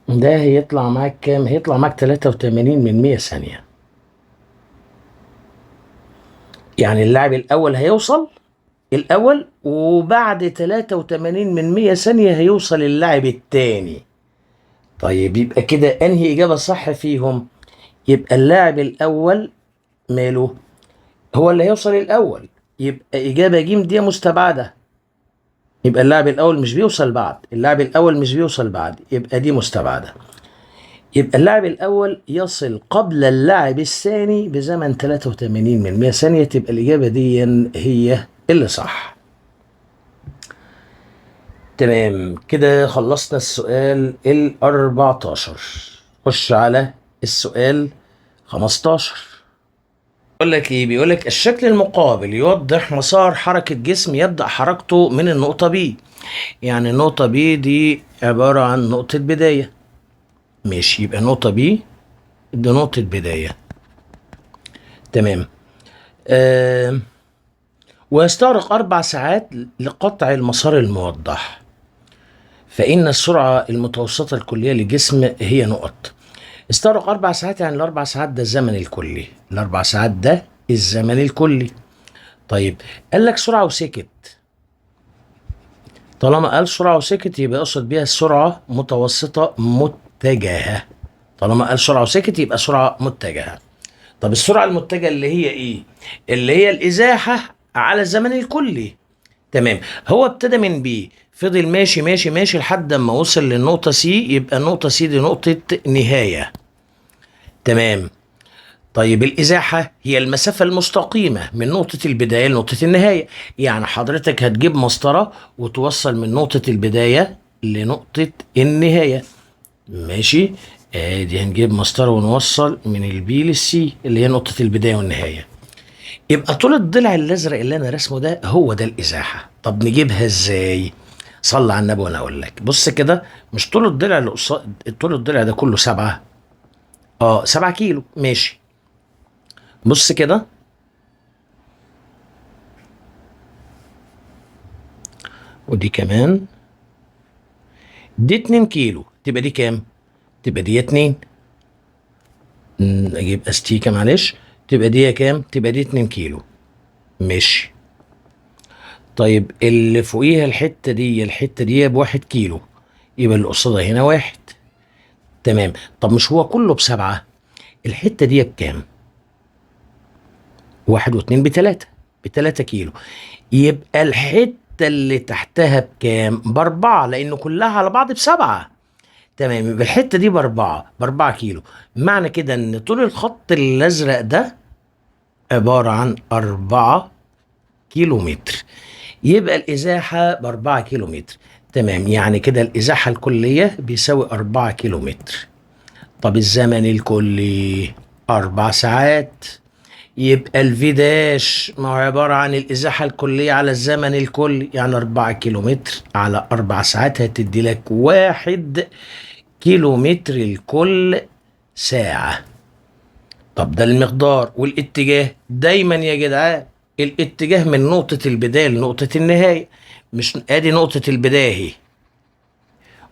ده هيطلع معاك كام؟ هيطلع معاك 83 ثانية. يعني اللاعب الأول هيوصل الأول، وبعد 83 ثانية هيوصل اللاعب التاني. طيب يبقى كده أنهي إجابة صح فيهم؟ يبقى اللاعب الأول ماله؟ هو اللي هيوصل الأول. يبقى إجابة ج دي مستبعدة. يبقى اللاعب الأول مش بيوصل بعد، اللاعب الأول مش بيوصل بعد، يبقى دي مستبعدة. يبقى اللاعب الأول يصل قبل اللاعب الثاني بزمن 83 ثانية. تبقى الإجابة دي هي اللي صح. تمام كده خلصنا السؤال 14. خش على السؤال 15. بيقول لك ايه؟ بيقول لك الشكل المقابل يوضح مسار حركة جسم يبدأ حركته من النقطة بي. يعني النقطة بي دي عبارة عن نقطة بداية. ماشي، يبقى نقطة بي دي نقطة بداية. تمام. ويستغرق 4 ساعات لقطع المسار الموضح، فإن السرعة المتوسطة الكلية للجسم هي نقط. استغرق 4 ساعات، يعني الأربع ساعات ده الزمن الكلي. الأربع ساعات ده الزمن الكلي. طيب قال لك سرعة وسكت. طالما قال سرعة وسكت يبقى يقصد بيها السرعة متوسطة متجهة. طالما قال سرعة وسكت يبقى سرعة متجهة. طب السرعة المتجهة اللي هي ايه؟ اللي هي الإزاحة على الزمن الكلي. تمام. هو ابتدى من بي، فضل ماشي ماشي ماشي لحد ما وصل للنقطة سي. يبقى النقطة سي دي نقطة نهاية. تمام. طيب الإزاحة هي المسافة المستقيمة من نقطة البداية لنقطة النهاية. يعني حضرتك هتجيب مسطرة وتوصل من نقطة البداية لنقطة النهاية. ماشي. ادي هنجيب مسطرة ونوصل من البي للسي اللي هي نقطة البداية والنهاية. يبقى طول الضلع الازرق اللي انا رسمه ده هو ده الازاحة. طب نجيبها ازاي؟ صلى على النبي وانا اقول لك. بص كده، مش طول الضلع اللي قصاد، طول الضلع ده كله 7. 7 كيلو. ماشي. بص كده، ودي كمان دي 2 كيلو. تبقى دي كام؟ تبقى دي 2. اجيب استيكه معلش. تبقى دي كام؟ تبقى دي 2 كيلو. ماشي. طيب اللي فوقيها الحته دي ب1 كيلو، يبقى اللي قصادها هنا 1. تمام. طب مش هو كله ب7؟ الحته دي بكام؟ 1 و2 ب3 كيلو. يبقى الحته اللي تحتها بكام؟ ب4، لانه كلها على بعض ب7. تمام. يبقى الحته دي ب4 كيلو. معنى كده ان طول الخط الازرق ده عباره عن 4 كيلو متر. يبقى الازاحه ب4 كيلو متر. تمام. يعني كده الازاحه الكليه بيساوي 4 كيلو متر. طب الزمن الكلي 4 ساعات. يبقى الفي داش ما هو عباره عن الازاحه الكليه على الزمن الكلي، يعني 4 كيلو متر على 4 ساعات هتدي لك 1 كيلو متر لكل ساعة. طب ده المقدار. والاتجاه دايما يا جدعان الاتجاه من نقطة البداية لنقطة النهاية. مش ادي نقطة البداية اهي،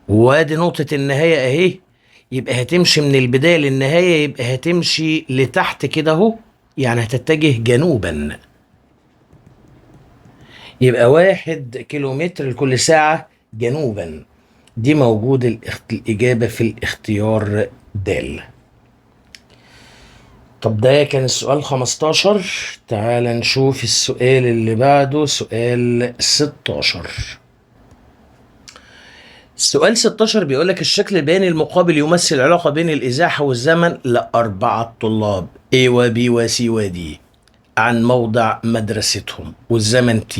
وادي نقطة النهاية اهي. يبقى هتمشي من البداية للنهاية، يبقى هتمشي لتحت كده اهو، يعني هتتجه جنوبا. يبقى 1 كيلو متر لكل ساعة جنوبا. دي موجود الإجابة في الاختيار د. طب ده كان السؤال 15. تعال نشوف السؤال اللي بعده، سؤال 16. السؤال 16 بيقول لك الشكل البياني المقابل يمثل علاقة بين الإزاحة والزمن لأربعة طلاب A و B و C و D عن موضع مدرستهم والزمن T.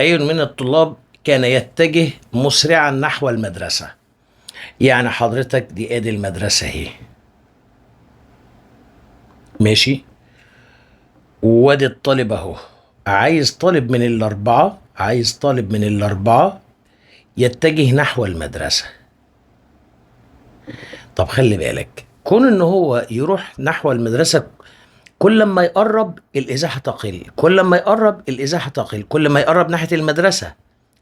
أي من الطلاب كان يتجه مسرعا نحو المدرسة؟ يعني حضرتك دي ادي المدرسة اهي، ماشي، وادي الطالب اهو. عايز طالب من الأربعة، عايز طالب من الأربعة يتجه نحو المدرسة. طب خلي بالك، كون ان هو يروح نحو المدرسة كل ما يقرب الإزاحة تقل، كل ما يقرب الإزاحة تقل، كل ما يقرب ناحية المدرسة،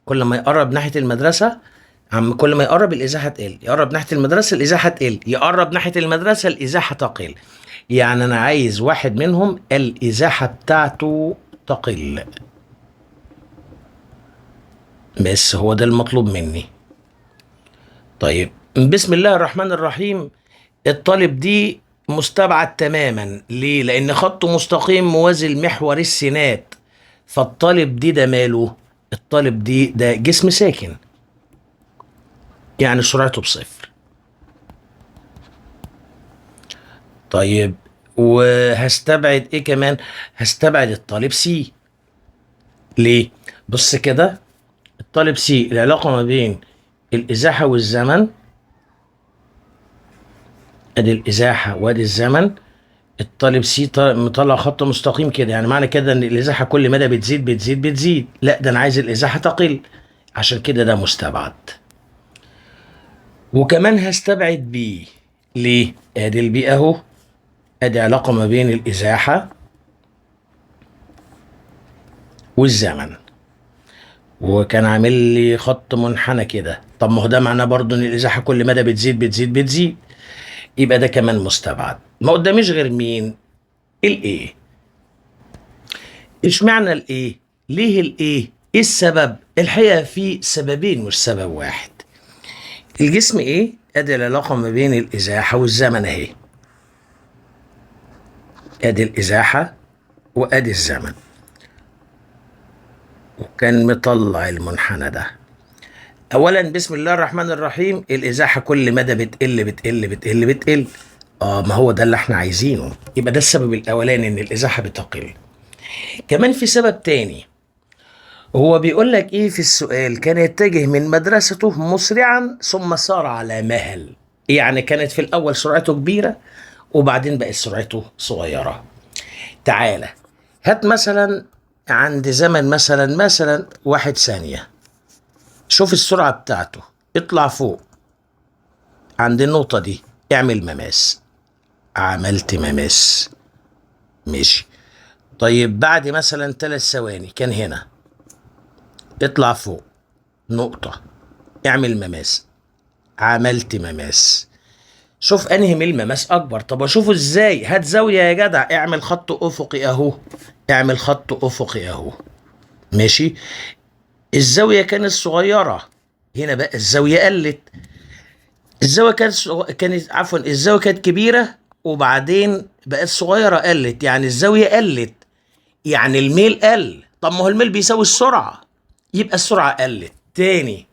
كل ما يقرب ناحية المدرسة كل ما يقرب الإزاحة تقل، يقرب ناحية المدرسة الإزاحة تقل، يقرب ناحية المدرسة الإزاحة تقل. يعني أنا عايز واحد منهم الإزاحة بتاعته تقل، بس هو ده المطلوب مني. طيب بسم الله الرحمن الرحيم. الطالب دي مستبعد تماما، ليه؟ لأن خطه مستقيم موازي لمحور السينات. فالطالب دي ده ماله؟ الطالب دي ده جسم ساكن، يعني سرعته بصفر. طيب وهستبعد ايه كمان؟ هستبعد الطالب سي. ليه؟ بص كده، الطالب سي العلاقة ما بين الإزاحة والزمن، ادي الإزاحة وادي الزمن. الطالب سي مطلع خط مستقيم كده، يعني معنى كده ان الإزاحة كل مدى بتزيد بتزيد بتزيد. لا، ده انا عايز الإزاحة تقل، عشان كده ده مستبعد. وكمان هستبعد بي. ليه؟ ادي البي اهو، ادي علاقة ما بين الإزاحة والزمن، وكان عامل لي خط منحنى كده. طب ما هو ده معناه برضه ان الازاحه كل مدى بتزيد بتزيد بتزيد، يبقى ده كمان مستبعد. ما قداميش غير مين؟ الايه. اشمعنى الايه؟ ليه الايه؟ ايه السبب؟ الحقيقه في سببين مش سبب واحد. الجسم ايه؟ ادي العلاقه ما بين الازاحه والزمن اهي، ادي الازاحه وادي الزمن، وكان مطلع المنحنى ده. اولا بسم الله الرحمن الرحيم، الازاحه كل مدى بتقل بتقل بتقل بتقل. ما هو ده اللي احنا عايزينه، يبقى ده السبب الاولاني ان الازاحه بتقل. كمان في سبب تاني، هو بيقول لك ايه في السؤال؟ كان يتجه من مدرسته مسرعا ثم سار على مهل. يعني كانت في الاول سرعته كبيره وبعدين بقت سرعته صغيره. تعالى هات مثلا عند زمن مثلا 1 ثانيه، شوف السرعه بتاعته، اطلع فوق عند النقطة دي، اعمل مماس. عملت مماس، ماشي. طيب بعد مثلا 3 ثواني كان هنا، اطلع فوق نقطة، اعمل مماس. عملت مماس. شوف انهي من المماس اكبر. طب اشوفه ازاي؟ هات زاوية يا جدع، اعمل خط افقي اهو، اعمل خط افقي اهو، ماشي. الزاوية كانت صغيرة، هنا بقى الزاوية قلت. الزاوية كانت عفوا الزاوية كانت كبيرة وبعدين بقت صغيرة، قلت. يعني الزاوية قلت، يعني الميل قل. طب ما هو الميل بيساوي السرعة، يبقى السرعة قلت. تاني،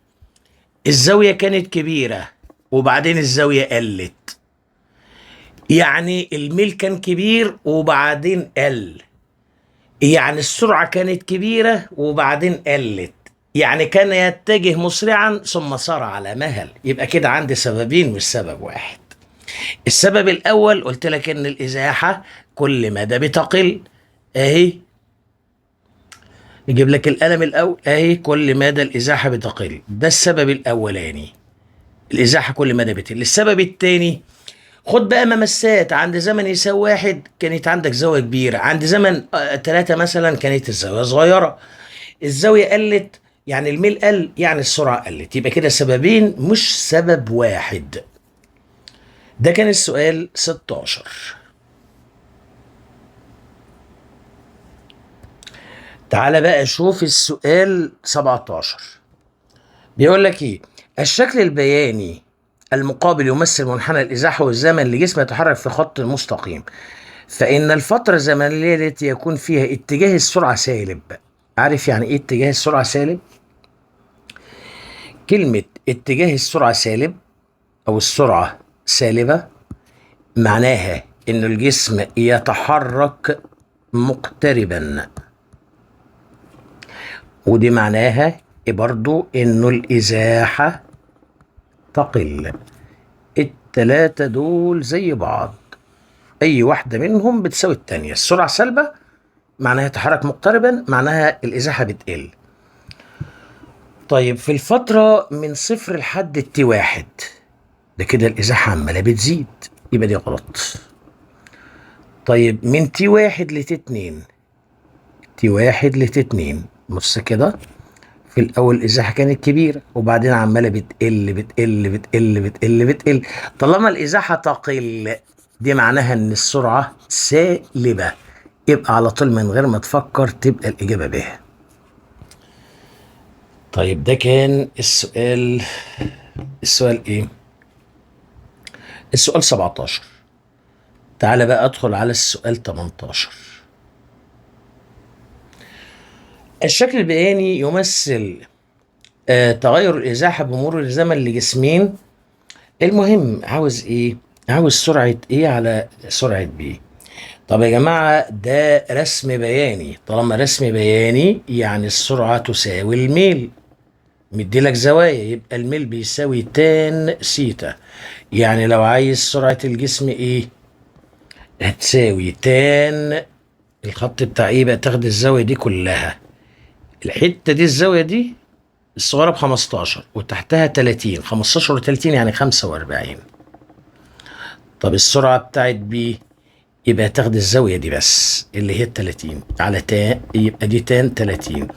الزاوية كانت كبيرة وبعدين الزاوية قلت، يعني الميل كان كبير وبعدين قل. يعني السرعة كانت كبيرة وبعدين قلت، يعني كان يتجه مسرعا ثم سار على مهل. يبقى كده عندي سببين مش سبب واحد. السبب الأول قلت لك إن الإزاحة كل مدى بتقل أهي، نجيب لك القلم الأول أهي، كل مدى الإزاحة بتقل، ده السبب الأولاني، الإزاحة كل مدى بتقل. السبب الثاني، خد بقى ممسات. عند زمن يساوي 1 كانت عندك زاوية كبيرة، عند زمن 3 مثلا كانت الزاوية صغيرة. الزاوية قلت يعني الميل قل، يعني السرعة قلت. يبقى كده سببين مش سبب واحد. ده كان السؤال 16. تعال بقى شوف السؤال 17. بيقول لك ايه؟ الشكل البياني المقابل يمثل منحنى الازاحه والزمن لجسم يتحرك في خط مستقيم، فان الفتره الزمنيه التي يكون فيها اتجاه السرعه سالب. عارف يعني ايه اتجاه السرعه سالب؟ كلمه اتجاه السرعة سالب أو السرعة سالبة، معناها إن الجسم يتحرك مقتربا، ودي معناها برضو إنه الإزاحة تقل. التلاتة دول زي بعض، أي واحدة منهم بتساوي التانية. السرعة سالبة معناها يتحرك مقتربا، معناها الإزاحة بتقل. طيب في الفترة من صفر لحد التي واحد، ده كده الإزاحة عمالة بتزيد، يبقى دي غلط. طيب من تي واحد لتي اتنين، تي واحد لتي اتنين، بص كده، في الأول الإزاحة كانت كبيرة وبعدين عمالة بتقل بتقل بتقل بتقل بتقل. طالما الإزاحة تقل، دي معناها إن السرعة سالبة، يبقى على طول من غير ما تفكر تبقى الإجابة ب. طيب ده كان السؤال. السؤال إيه؟ السؤال 17. تعال بقى أدخل على السؤال 18. الشكل البياني يمثل تغير الإزاحة بمرور الزمن لجسمين. المهم عاوز إيه؟ عاوز سرعة إيه على سرعة بي. طب يا جماعة ده رسم بياني، طالما رسم بياني يعني السرعة تساوي الميل. مديلك زوايا، يبقى الميل بيساوي تان سيتا. يعني لو عايز سرعة الجسم إيه؟ هتساوي تان الخط بتاع إيه بقى، تاخد الزاوية دي كلها، الحتة دي الزاوية دي الصغيرة ب 15 وتحتها 30، 15 و30 يعني 45. طب السرعة بتاعت بي، يبقى تاخد الزاوية دي بس اللي هي 30 على تان، يبقى دي تان 30.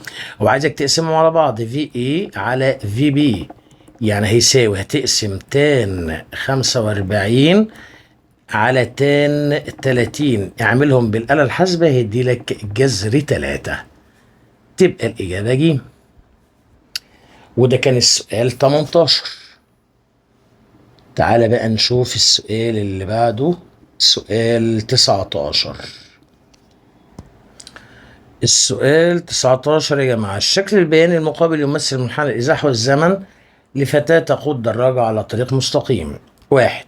وعايزك تقسمهم على بعض، في اي على في بي، يعني هيساوي، هتقسم تان 45 على تان 30، اعملهم بالآلة الحاسبة هيدي لك جذر 3، تبقى الإجابة ج. وده كان السؤال 18. تعال بقى نشوف السؤال اللي بعده، سؤال 19. السؤال 19 يا جماعة، الشكل البياني المقابل يمثل منحنى الإزاحة والزمن لفتاة تقود دراجة على طريق مستقيم. واحد،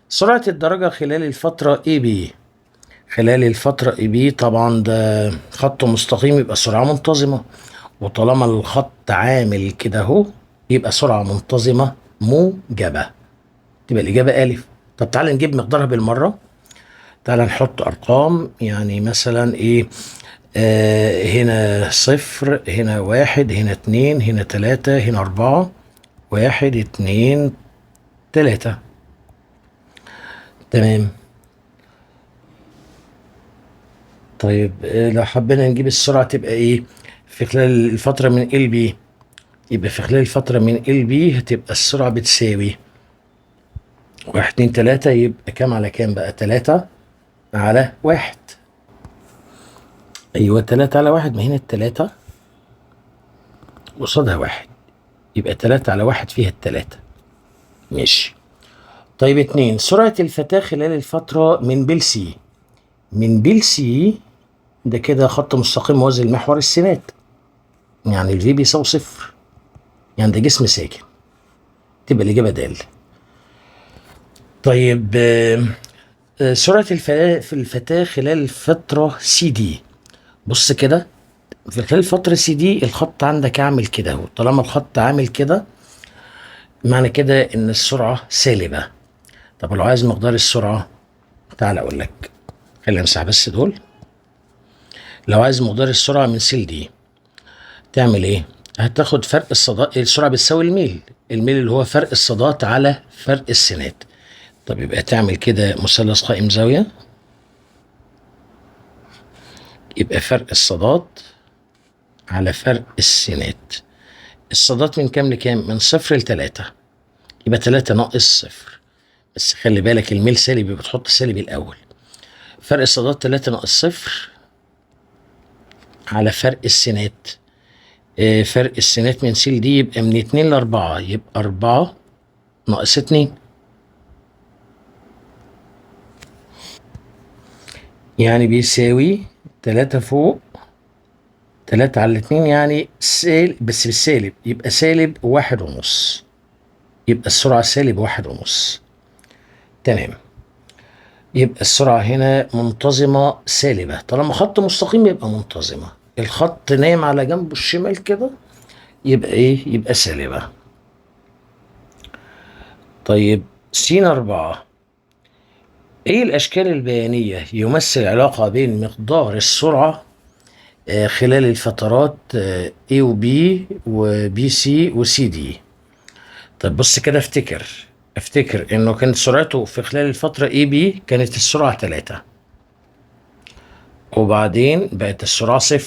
سرعة الدراجة خلال الفترة اي بي. خلال الفترة اي بي طبعا ده خط مستقيم يبقى سرعة منتظمة، وطالما الخط عامل كده اهو يبقى سرعة منتظمة موجبة، تبقى الإجابة ألف. طب تعالى نجيب مقدارها بالمرة. تعالى نحط أرقام، يعني مثلا إيه، هنا صفر، هنا واحد، هنا اتنين، هنا تلاتة، هنا أربعة، واحد اتنين تلاتة. تمام. طيب لو حبينا نجيب السرعة تبقى إيه في خلال الفترة من ال بي، يبقى في خلال الفترة من ال بي هتبقى السرعة بتساوي واحد اتنين تلاتة، يبقى كام على كام بقى، تلاتة على واحد. أيوة تلاتة على واحد، ما هنا التلاتة قصادها واحد، يبقى تلاتة على واحد فيها التلاتة. ماشي. طيب اتنين، سرعة الفتاة خلال الفترة من بيل سي. من بيل سي ده كده خط مستقيم موازي لمحور السينات، يعني الفي بيساوي صفر، يعني ده جسم ساكن، تبقى الإجابة د. طيب سرعة الفتاة خلال الفترة سي دي. بص كده، في خلال الفترة سي دي الخط عندك عامل كده اهو، طالما الخط عامل كده معنى كده إن السرعة سالبة. طب لو عايز مقدار السرعة، تعال أقول لك، خلينا نمسح بس دول. لو عايز مقدار السرعة من سيل دي تعمل ايه؟ هتاخد فرق الصادات، السرعة بتساوي الميل، الميل اللي هو فرق الصادات على فرق السينات. طب يبقى تعمل كده مثلث قائم زاوية، يبقى فرق الصادات على فرق السينات. الصادات من كام لكام؟ من صفر لتلاتة، يبقى تلاتة ناقص صفر، بس خلي بالك الميل سالب يبقى تحط سالب الأول. فرق الصادات تلاتة ناقص صفر على فرق السينات. فرق السينات من سيل دي يبقى من اتنين لأربعة، يبقى أربعة ناقص اتنين، يعني بيساوي تلاتة فوق تلاتة على اتنين، يعني بس بالسالب، يبقى سالب واحد ونص. يبقى السرعة سالب 1.5. تمام. يبقى السرعة هنا منتظمة سالبة، طالما خط مستقيم يبقى منتظمة. الخط نايم على جنبه الشمال كده يبقى ايه؟ يبقى سالبة. طيب س4، ايه الاشكال البيانية يمثل علاقة بين مقدار السرعة خلال الفترات A و B و BC و CD؟ طب بص كده، افتكر انه كانت سرعته في خلال الفترة AB كانت السرعة 3، وبعدين بقت السرعة 0،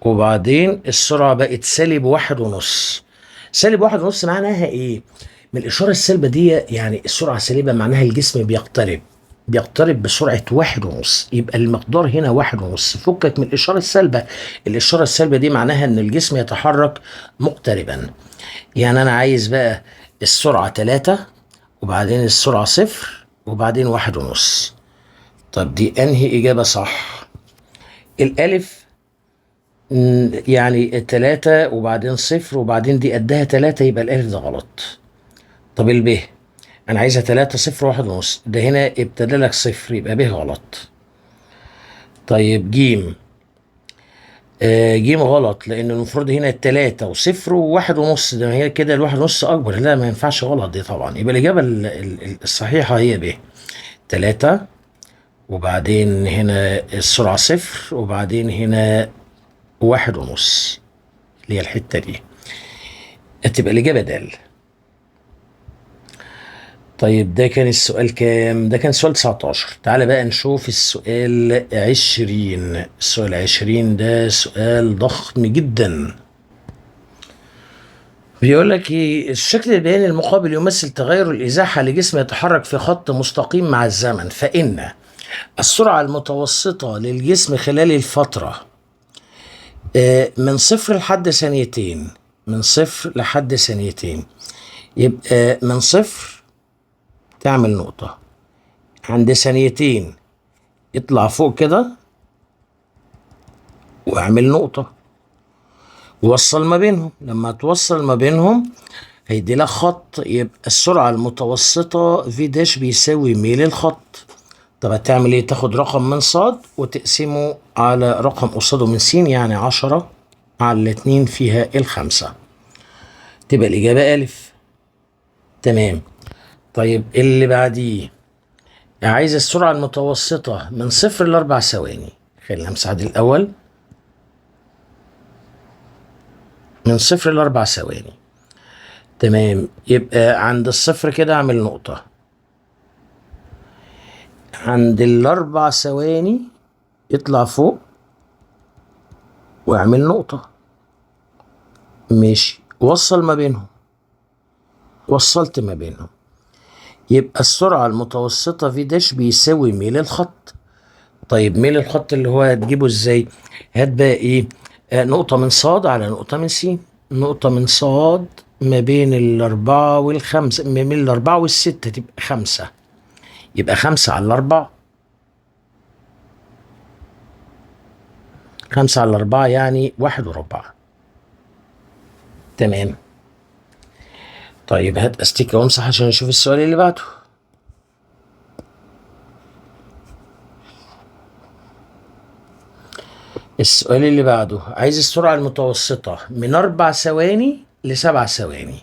وبعدين السرعة بقت سالب 1.5. سالب 1.5 معناها ايه؟ من الإشارة السالبة دي يعني السرعة السالبة معناها الجسم بيقترب بسرعة 1.5، يبقى المقدار هنا 1.5. فكك من الإشارة السالبة، الإشارة السالبة دي معناها إن الجسم يتحرك مقتربا. يعني أنا عايز بقى السرعة 3، وبعدين السرعة 0، وبعدين 1.5. طب دي أنهي إجابة صح؟ الألف يعني 3 وبعدين 0 وبعدين دي قدها 3، يبقى الألف ده غلط. طب الب أنا عايزها 3 0 1.5، ده هنا ابتدى لك 0، يبقى ب غلط. طيب جيم، جيم غلط، لأن المفروض هنا 3 و0 و1.5، ده هي كده ال1.5 أكبر، لا ما ينفعش، غلط دي طبعا. يبقى الإجابة الصحيحة هي ب 3، وبعدين هنا السرعة 0، وبعدين هنا 1.5، اللي هي الحتة دي هتبقى الإجابة د. طيب ده كان السؤال كام؟ ده كان سؤال 19. تعالى بقى نشوف السؤال 20. السؤال 20 ده سؤال ضخم جدا. بيقول لك ايه؟ الشكل البياني المقابل يمثل تغير الإزاحة لجسم يتحرك في خط مستقيم مع الزمن، فإن السرعة المتوسطة للجسم خلال الفترة من 0 لحد ثانيتين، من 0 لحد ثانيتين، يبقى من 0 تعمل نقطة، عند ثانيتين اطلع فوق كده واعمل نقطة، ووصل ما بينهم. لما توصل ما بينهم هيدي لك خط، يبقى السرعة المتوسطة في داش بيساوي ميل الخط. طب هتعمل ايه؟ تاخد رقم من صاد وتقسمه على رقم قصاده من س، يعني 10 على 2 فيها ال5، تبقى الإجابة ألف. تمام. طيب اللي بعديه، عايز السرعة المتوسطة من 0 ل4 ثواني. خلينا امسح دي الأول. من 0 ل4 ثواني. تمام. يبقى عند الصفر كده اعمل نقطة، عند ال4 ثواني اطلع فوق واعمل نقطة. ماشي، وصل ما بينهم، وصلت ما بينهم، يبقى السرعة المتوسطة في داش بيساوي ميل الخط. طيب ميل الخط اللي هو هتجيبه ازاي؟ هات بقى ايه؟ نقطة من صاد على نقطة من س. نقطة من صاد ما بين الأربعة والخمسة، ما بين الأربعة والستة تبقى 5، يبقى 5 على 4، 5 على 4 يعني 1.4. تمام. طيب هات استيكة وامسح عشان نشوف السؤال اللي بعده. السؤال اللي بعده عايز السرعة المتوسطة من 4 ثواني ل7 ثواني.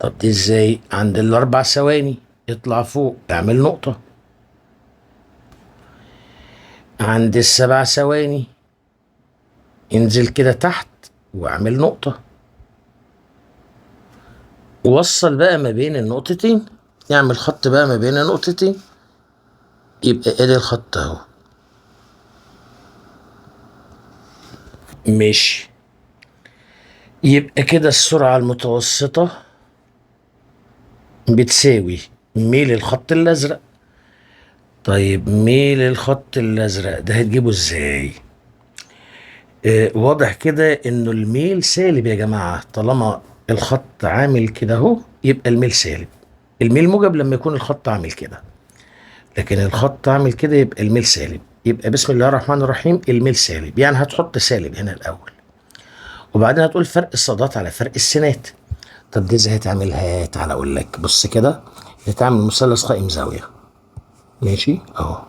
طب دي ازاي؟ عند ال4 ثواني اطلع فوق اعمل نقطة، عند ال7 ثواني انزل كده تحت واعمل نقطة، وصل بقى ما بين النقطتين، اعمل خط بقى ما بين النقطتين، يبقى ادي الخط اهو. ماشي، يبقى كده السرعة المتوسطة بتساوي ميل الخط الأزرق. طيب ميل الخط الأزرق ده هتجيبه ازاي؟ واضح كده انه الميل سالب يا جماعة، طالما الخط عامل كده اهو يبقى الميل سالب. الميل موجب لما يكون الخط عامل كده، لكن الخط عامل كده يبقى الميل سالب. يبقى بسم الله الرحمن الرحيم الميل سالب، يعني هتحط سالب هنا الأول، وبعدين هتقول فرق الصادات على فرق السينات. طب دي ازاي هتعملها؟ تعالى اقول لك. بص كده، هتعمل مثلث قائم زاويه. ماشي اهو.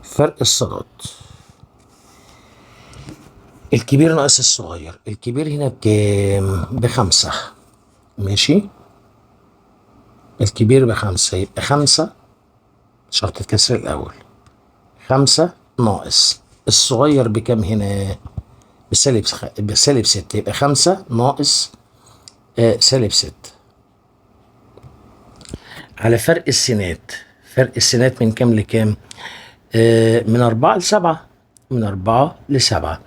فرق الصادات، الكبير ناقص الصغير. الكبير هنا بكام؟ ب5. ماشي، الكبير ب5 يبقى 5 شرط الكسر الأول. 5 ناقص الصغير بكام هنا؟ بسالب 6. يبقى 5 ناقص -6 على فرق السينات. فرق السينات من كام لكام؟ من 4 ل7. من 4 ل7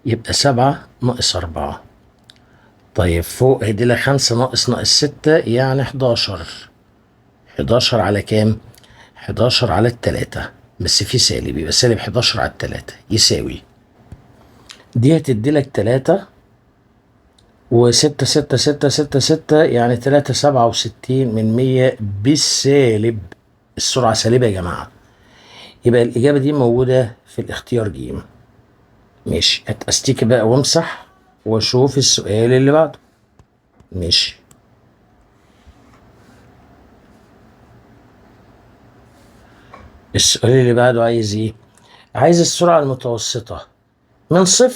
يبقى 7 ناقص 4. طيب فوق هيدي لك 5 ناقص 6 يعني 11. 11 على كام؟ 11 على 3. بس في سالب، يبقى سالب 11 على 3 يساوي. دي هتدي لك 3 و6 يعني 367 بالسالب. السرعة سالبة يا جماعة. يبقى الإجابة دي موجودة في الاختيار ج. ماشي، هتأستيك بقى وامسح واشوف السؤال اللي بعده. ماشي، السؤال اللي بعده عايز ايه؟ عايز السرعة المتوسطة من 0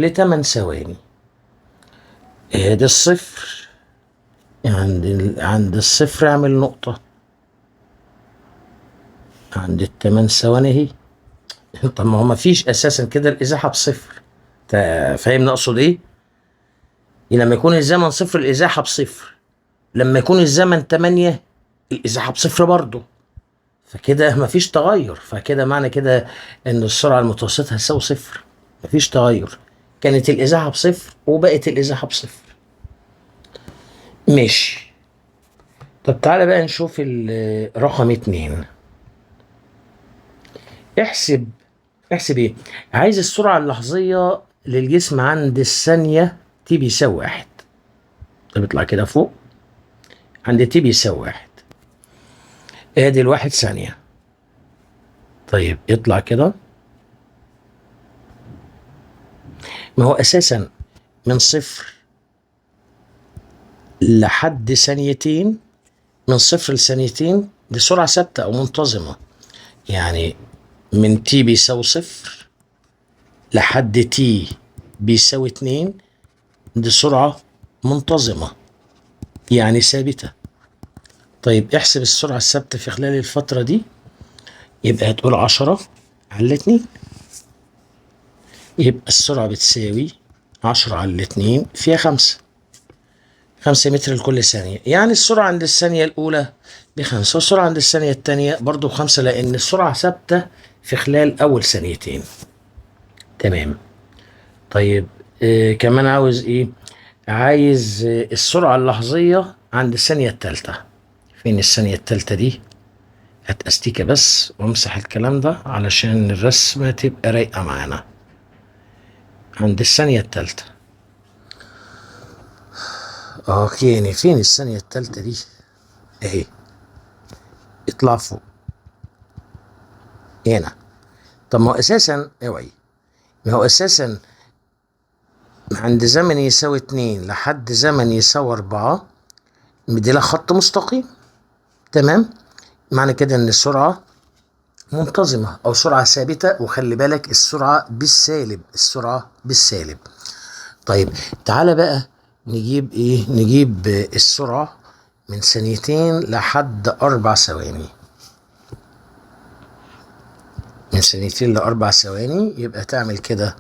ل8 ثواني. ادي الصفر، عند الصفر اعمل نقطة، عند ال8 ثواني اهي. طب ما هو مفيش اساسا كده الازاحة ب0. فاهمني اقصد ايه؟ لما يكون الزمن 0 الازاحة ب0، لما يكون الزمن 8 الازاحة ب0 برضه. فكده مفيش تغير، فكده معنى كده ان السرعة المتوسطة هتساوي 0. مفيش تغير، كانت الازاحة ب0 وبقت الازاحة ب0. ماشي. طب تعالى بقى نشوف رقم 2. احسب ايه؟ عايز السرعة اللحظية للجسم عند الثانية تي بيساوي 1. طب اطلع كده فوق، عند تي بيساوي 1. ادي ال1 ثانية. طيب اطلع كده. ما هو اساسا من 0 لحد ثانيتين، من 0 لثانيتين دي سرعة ثابتة أو منتظمة. يعني من تي بيساوي 0 لحد تي بيساوي 2 دي سرعة منتظمة يعني ثابتة. طيب احسب السرعة الثابتة في خلال الفترة دي. يبقى هتقول 10 على 2. يبقى السرعة بتساوي 10 على 2 فيها 5. 5 متر لكل ثانية. يعني السرعة عند الثانية الأولى ب5 والسرعة عند الثانية الثانية برضو ب5، لأن السرعة ثابتة في خلال أول ثانيتين. تمام. طيب كمان عاوز إيه؟ عايز السرعة اللحظية عند الثانية الثالثة. فين الثانية الثالثة دي؟ هات أستيكة بس وامسح الكلام ده علشان الرسمة تبقى رايقة معانا. عند الثانية الثالثة. اوكي، فين الثانية الثالثة دي؟ اهي. اطلع فوق هنا. طب ما هو اساسا اوعي، ما هو اساسا عند زمن يساوي 2 لحد زمن يساوي 4 مديلك خط مستقيم. تمام، معنى كده ان السرعة منتظمة او سرعة ثابتة. وخلي بالك السرعة بالسالب، السرعة بالسالب. طيب تعالى بقى نجيب ايه؟ نجيب السرعة من ثانيتين لحد 4 ثواني. من ثانيتين ل4 ثواني يبقى تعمل كده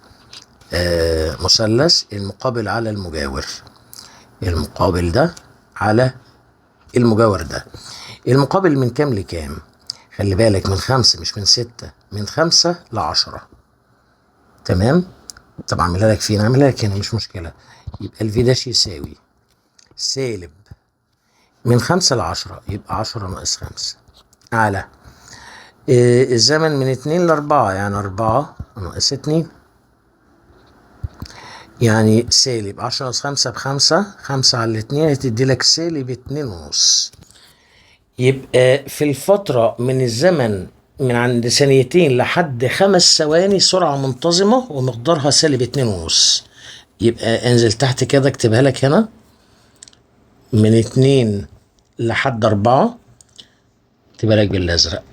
مثلث المقابل على المجاور. المقابل ده على المجاور ده. المقابل من كام لكام؟ خلي بالك من 5 مش من 6، من 5 ل10. تمام. طب اعملها لك فين؟ اعملها لك هنا مش مشكلة. يبقى الفي داش يساوي سالب من 5 ل10 يبقى 10 ناقص 5 على الزمن من 2 ل4 يعني 4 ناقص 2 يعني سالب 10 ناقص 5 ب5. 5 على 2 هتدي لك سالب 2.5. يبقى في الفترة من الزمن من عند ثانيتين لحد 5 ثواني سرعة منتظمة ومقدارها سالب 2.5. يبقى انزل تحت كده اكتبها لك هنا، من 2 لحد 4 اكتبها لك بالازرق.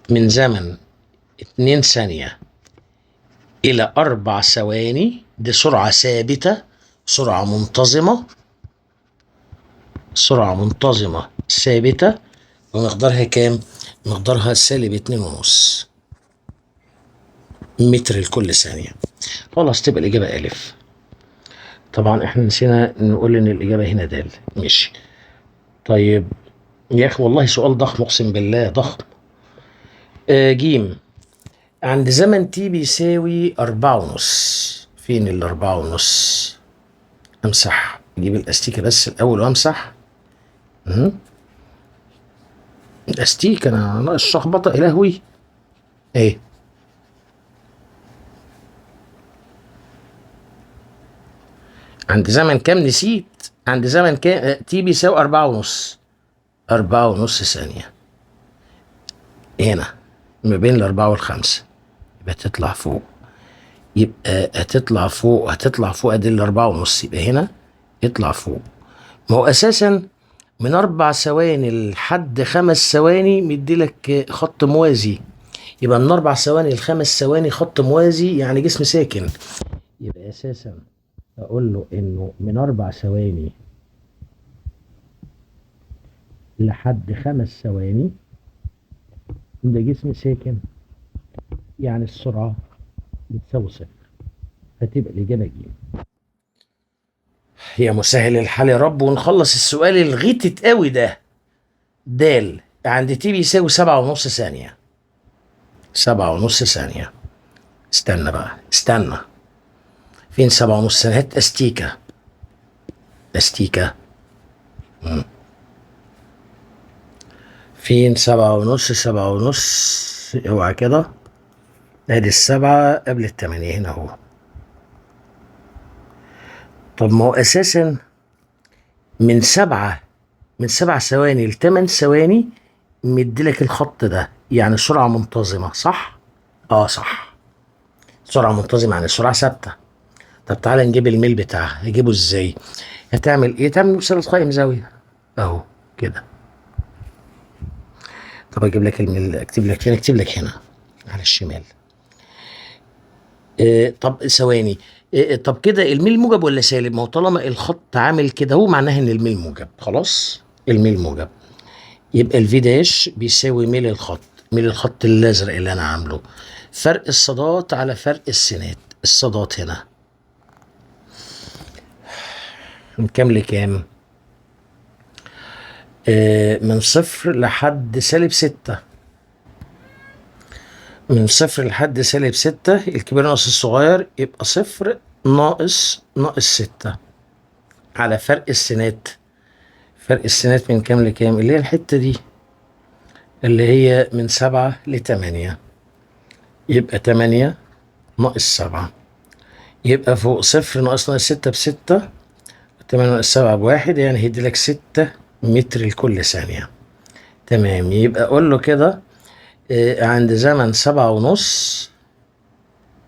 من زمن 2 ثانية إلى 4 ثواني، دي سرعة ثابتة، سرعة منتظمة، سرعة منتظمة ثابتة. ومقدارها كام؟ مقدارها -2.5 متر لكل ثانية. خلاص تبقى الإجابة ألف. طبعا احنا نسينا نقول إن الإجابة هنا دال. ماشي. طيب يا أخي والله سؤال ضخم، أقسم بالله ضخم. جيم. عند زمن تي بيساوي 4.5. فين ال4.5؟ امسح، اجيب الاستيكه بس الاول وامسح. الاستيكه انا ناقص شخبطه يا لهوي. ايه؟ عند زمن كام؟ نسيت. عند زمن كام تي بيساوي 4.5؟ 4.5 ثانيه هنا، ما بين الأربعة والخمسة، يبقى تطلع فوق. يبقى هتطلع فوق ادي ال4.5، يبقى هنا يطلع فوق. ما هو اساسا من 4 ثواني لحد 5 ثواني مديلك خط موازي، يبقى من 4 ثواني ل5 ثواني خط موازي، يعني جسم ساكن. يبقى اساسا اقول له انه من 4 ثواني لحد 5 ثواني ده جسم ساكن، يعني السرعة بتساوي 0. فتبقى الإجابة ج. يا مسهل الحال يا رب. ونخلص السؤال الغيتت قوي ده. دال عند تي بيساوي 7.5 ثانية. 7.5 ثانية. استنى بقى، استنى. فين 7.5 ثانية؟ هات استيكة. استيكة. فين 7.5؟ 7.5 اوعى كده. ادي ال7 قبل ال8 هنا اهو. طب ما هو اساسا من 7 ثواني ل8 ثواني مديلك الخط ده، يعني سرعة منتظمة، صح؟ اه صح. سرعة منتظمة يعني سرعة ثابتة. طب تعالى نجيب الميل بتاعها. هجيبه ازاي؟ هتعمل ايه؟ تعمل مثلث قائم زاوية اهو كده. طب اجيب لك الميل، اكتب لك فين؟ اكتب لك هنا على الشمال. طب ثواني. طب كده الميل موجب ولا سالب؟ ما هو طالما الخط عامل كده هو معناه ان الميل موجب. خلاص الميل موجب، يبقى الفي داش بيساوي ميل الخط، ميل الخط الازرق اللي انا عامله، فرق الصادات على فرق السينات. الصادات هنا من كام لكام؟ من 0 لحد -6. من 0 لحد -6، الكبير ناقص الصغير، يبقى 0 ناقص 6 على فرق السينات. فرق السينات من كام لكام؟ اللي هي الحتة دي، اللي هي من 7 ل8. يبقى 8 ناقص 7، يبقى فوق 0 ناقص 6 ب6، 8 ناقص 7 ب1، يعني هيديلك 6 متر لكل ثانية. تمام. يبقى أقول له كده عند زمن 7.5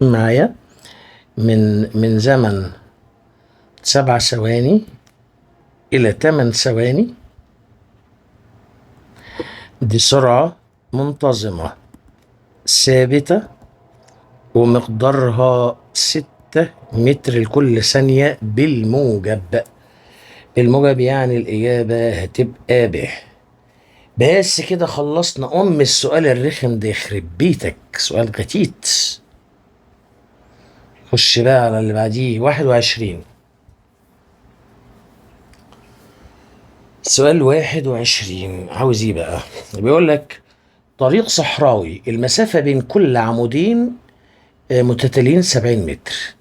معايا، من زمن 7 ثواني إلى 8 ثواني، دي سرعة منتظمة ثابتة ومقدارها 6 متر لكل ثانية بالموجب. بالموجب يعني الإجابة هتبقى ب. بس كده خلصنا السؤال الرخم ده، يخرب بيتك سؤال غتيت. خش بقى على اللي بعديه. 21. سؤال 21 عاوز ايه بقى؟ بيقول لك طريق صحراوي، المسافة بين كل عمودين متتاليين 70 متر،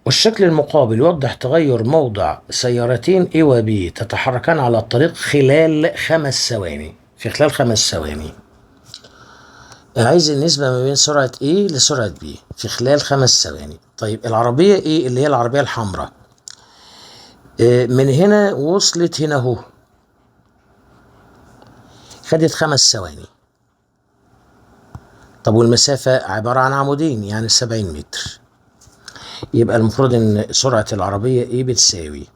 والشكل المقابل يوضح تغير موضع سيارتين A و B تتحركان على الطريق خلال 5 ثواني. في خلال 5 ثواني عايز النسبة ما بين سرعة A لسرعة B في خلال 5 ثواني. طيب العربية A اللي هي العربية الحمراء من هنا وصلت هنا اهو، خدت 5 ثواني. طب والمسافة عبارة عن عمودين يعني 70 متر. يبقى المفروض ان سرعة العربية ايه بتساوي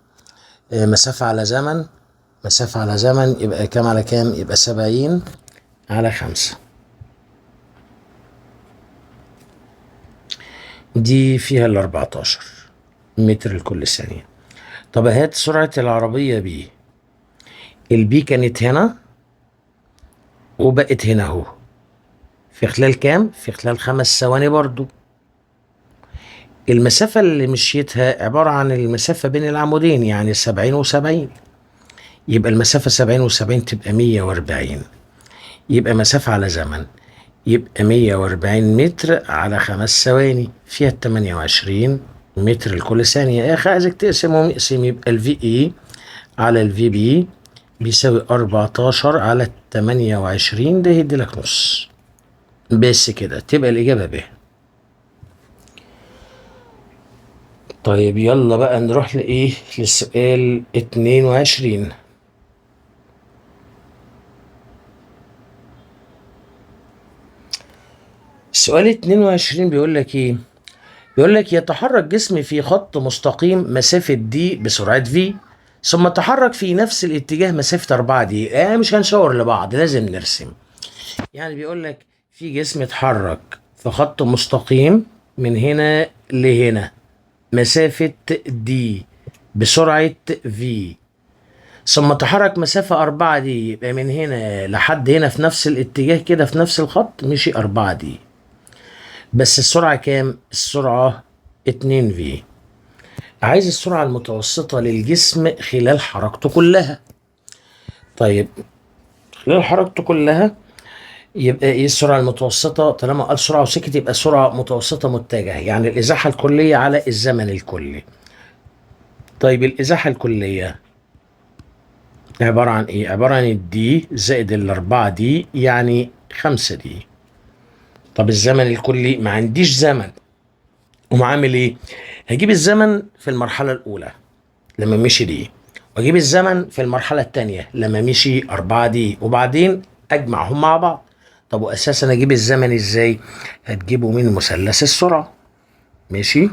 مسافة على زمن. مسافة على زمن يبقى كام على كام؟ يبقى 70 على 5. دي فيها ال 14 متر لكل ثانية. طب هات سرعة العربية بي. البي كانت هنا وبقت هنا اهو، في خلال كام؟ في خلال 5 ثواني برضو. المسافة اللي مشيتها عبارة عن المسافة بين العمودين، يعني 70 و70. يبقى المسافة 70 و70 تبقى 140. يبقى مسافة على زمن يبقى 140 متر على 5 ثواني، فيها 28 متر لكل ثانية. يا أخي عايزك تقسمهم، اقسم. يبقى الفي اي على الفي بي بيساوي 14 على 28، ده يدي لك نص. بس كده تبقى الإجابة ب. طيب يلا بقى نروح لإيه؟ للسؤال 22. السؤال 22 بيقول لك إيه؟ بيقول لك يتحرك جسم في خط مستقيم مسافة دي بسرعة في، ثم تحرك في نفس الاتجاه مسافة 4 دي. مش هنشاور لبعض، لازم نرسم. يعني بيقول لك في جسم اتحرك في خط مستقيم من هنا لهنا مسافة دي بسرعة في، ثم تحرك مسافة 4 دي. يبقى من هنا لحد هنا في نفس الاتجاه كده في نفس الخط مشي 4 دي، بس السرعة كام؟ السرعة 2 في. عايز السرعة المتوسطة للجسم خلال حركته كلها. طيب خلال حركته كلها يبقى ايه السرعة المتوسطة؟ طالما قال سرعة وسكت يبقى سرعة متوسطة متجهة، يعني الإزاحة الكلية على الزمن الكلي. طيب الإزاحة الكلية عبارة عن ايه؟ عبارة عن الدي زائد الأربعة دي، يعني 5 دي. طب الزمن الكلي ما عنديش زمن، ومعامل ايه؟ هجيب الزمن في المرحلة الأولى لما مشي دي، واجيب الزمن في المرحلة التانية لما مشي 4 دي، وبعدين اجمعهم مع بعض. طب واساسا اجيب الزمن ازاي؟ هتجيبه من مثلث السرعة. ماشي.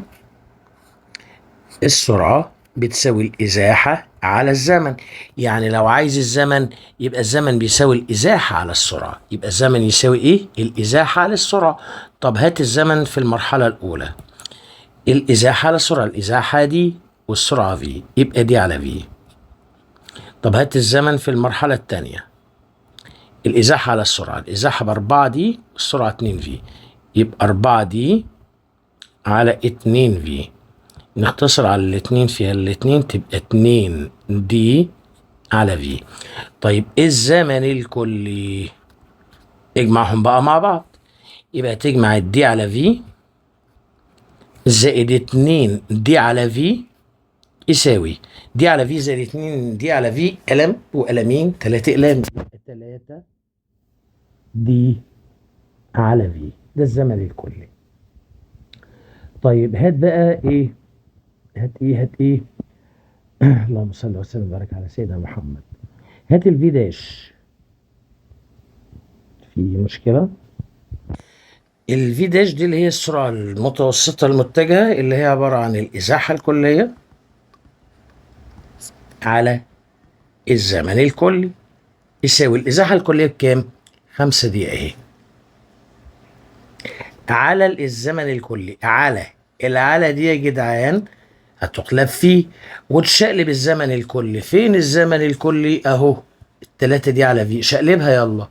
السرعة بتساوي الازاحة على الزمن. يعني لو عايز الزمن يبقى الزمن بيساوي الازاحة على السرعة، يبقى الزمن يساوي ايه؟ الازاحة على السرعة. طب هات الزمن في المرحلة الاولى. الازاحة على السرعة، الازاحة دي والسرعة في، يبقى دي على في. طب هات الزمن في المرحلة الثانية. الإزاحة على السرعة، الإزاحة بأربعة دي والسرعة 2 في، يبقى 4 دي على 2 في. نختصر على الاتنين فيها الاتنين تبقى 2 دي على في. طيب الزمن الكلي اجمعهم بقى مع بعض. يبقى تجمع الدي على في زائد 2 دي على في يساوي دي على في زائد 2 دي على في، قلم وقلمين 3 اقلام، 3 دي على في. ده الزمن الكلي. طيب هات بقى ايه؟ هات ايه اللهم صل وسلم وبارك على سيدنا محمد. هات الفي داش. في مشكلة؟ الفي داش دي اللي هي السرعة المتوسطة المتجهة، اللي هي عبارة عن الإزاحة الكلية على الزمن الكلي، يساوي الإزاحة الكلية بكام؟ 5 دي اهي، على الزمن الكلي، على العلى دي يا جدعان هتقلب فيه وتشقلب الزمن الكلي. فين الزمن الكلي؟ اهو التلاتة دي على في، شقلبها يلا.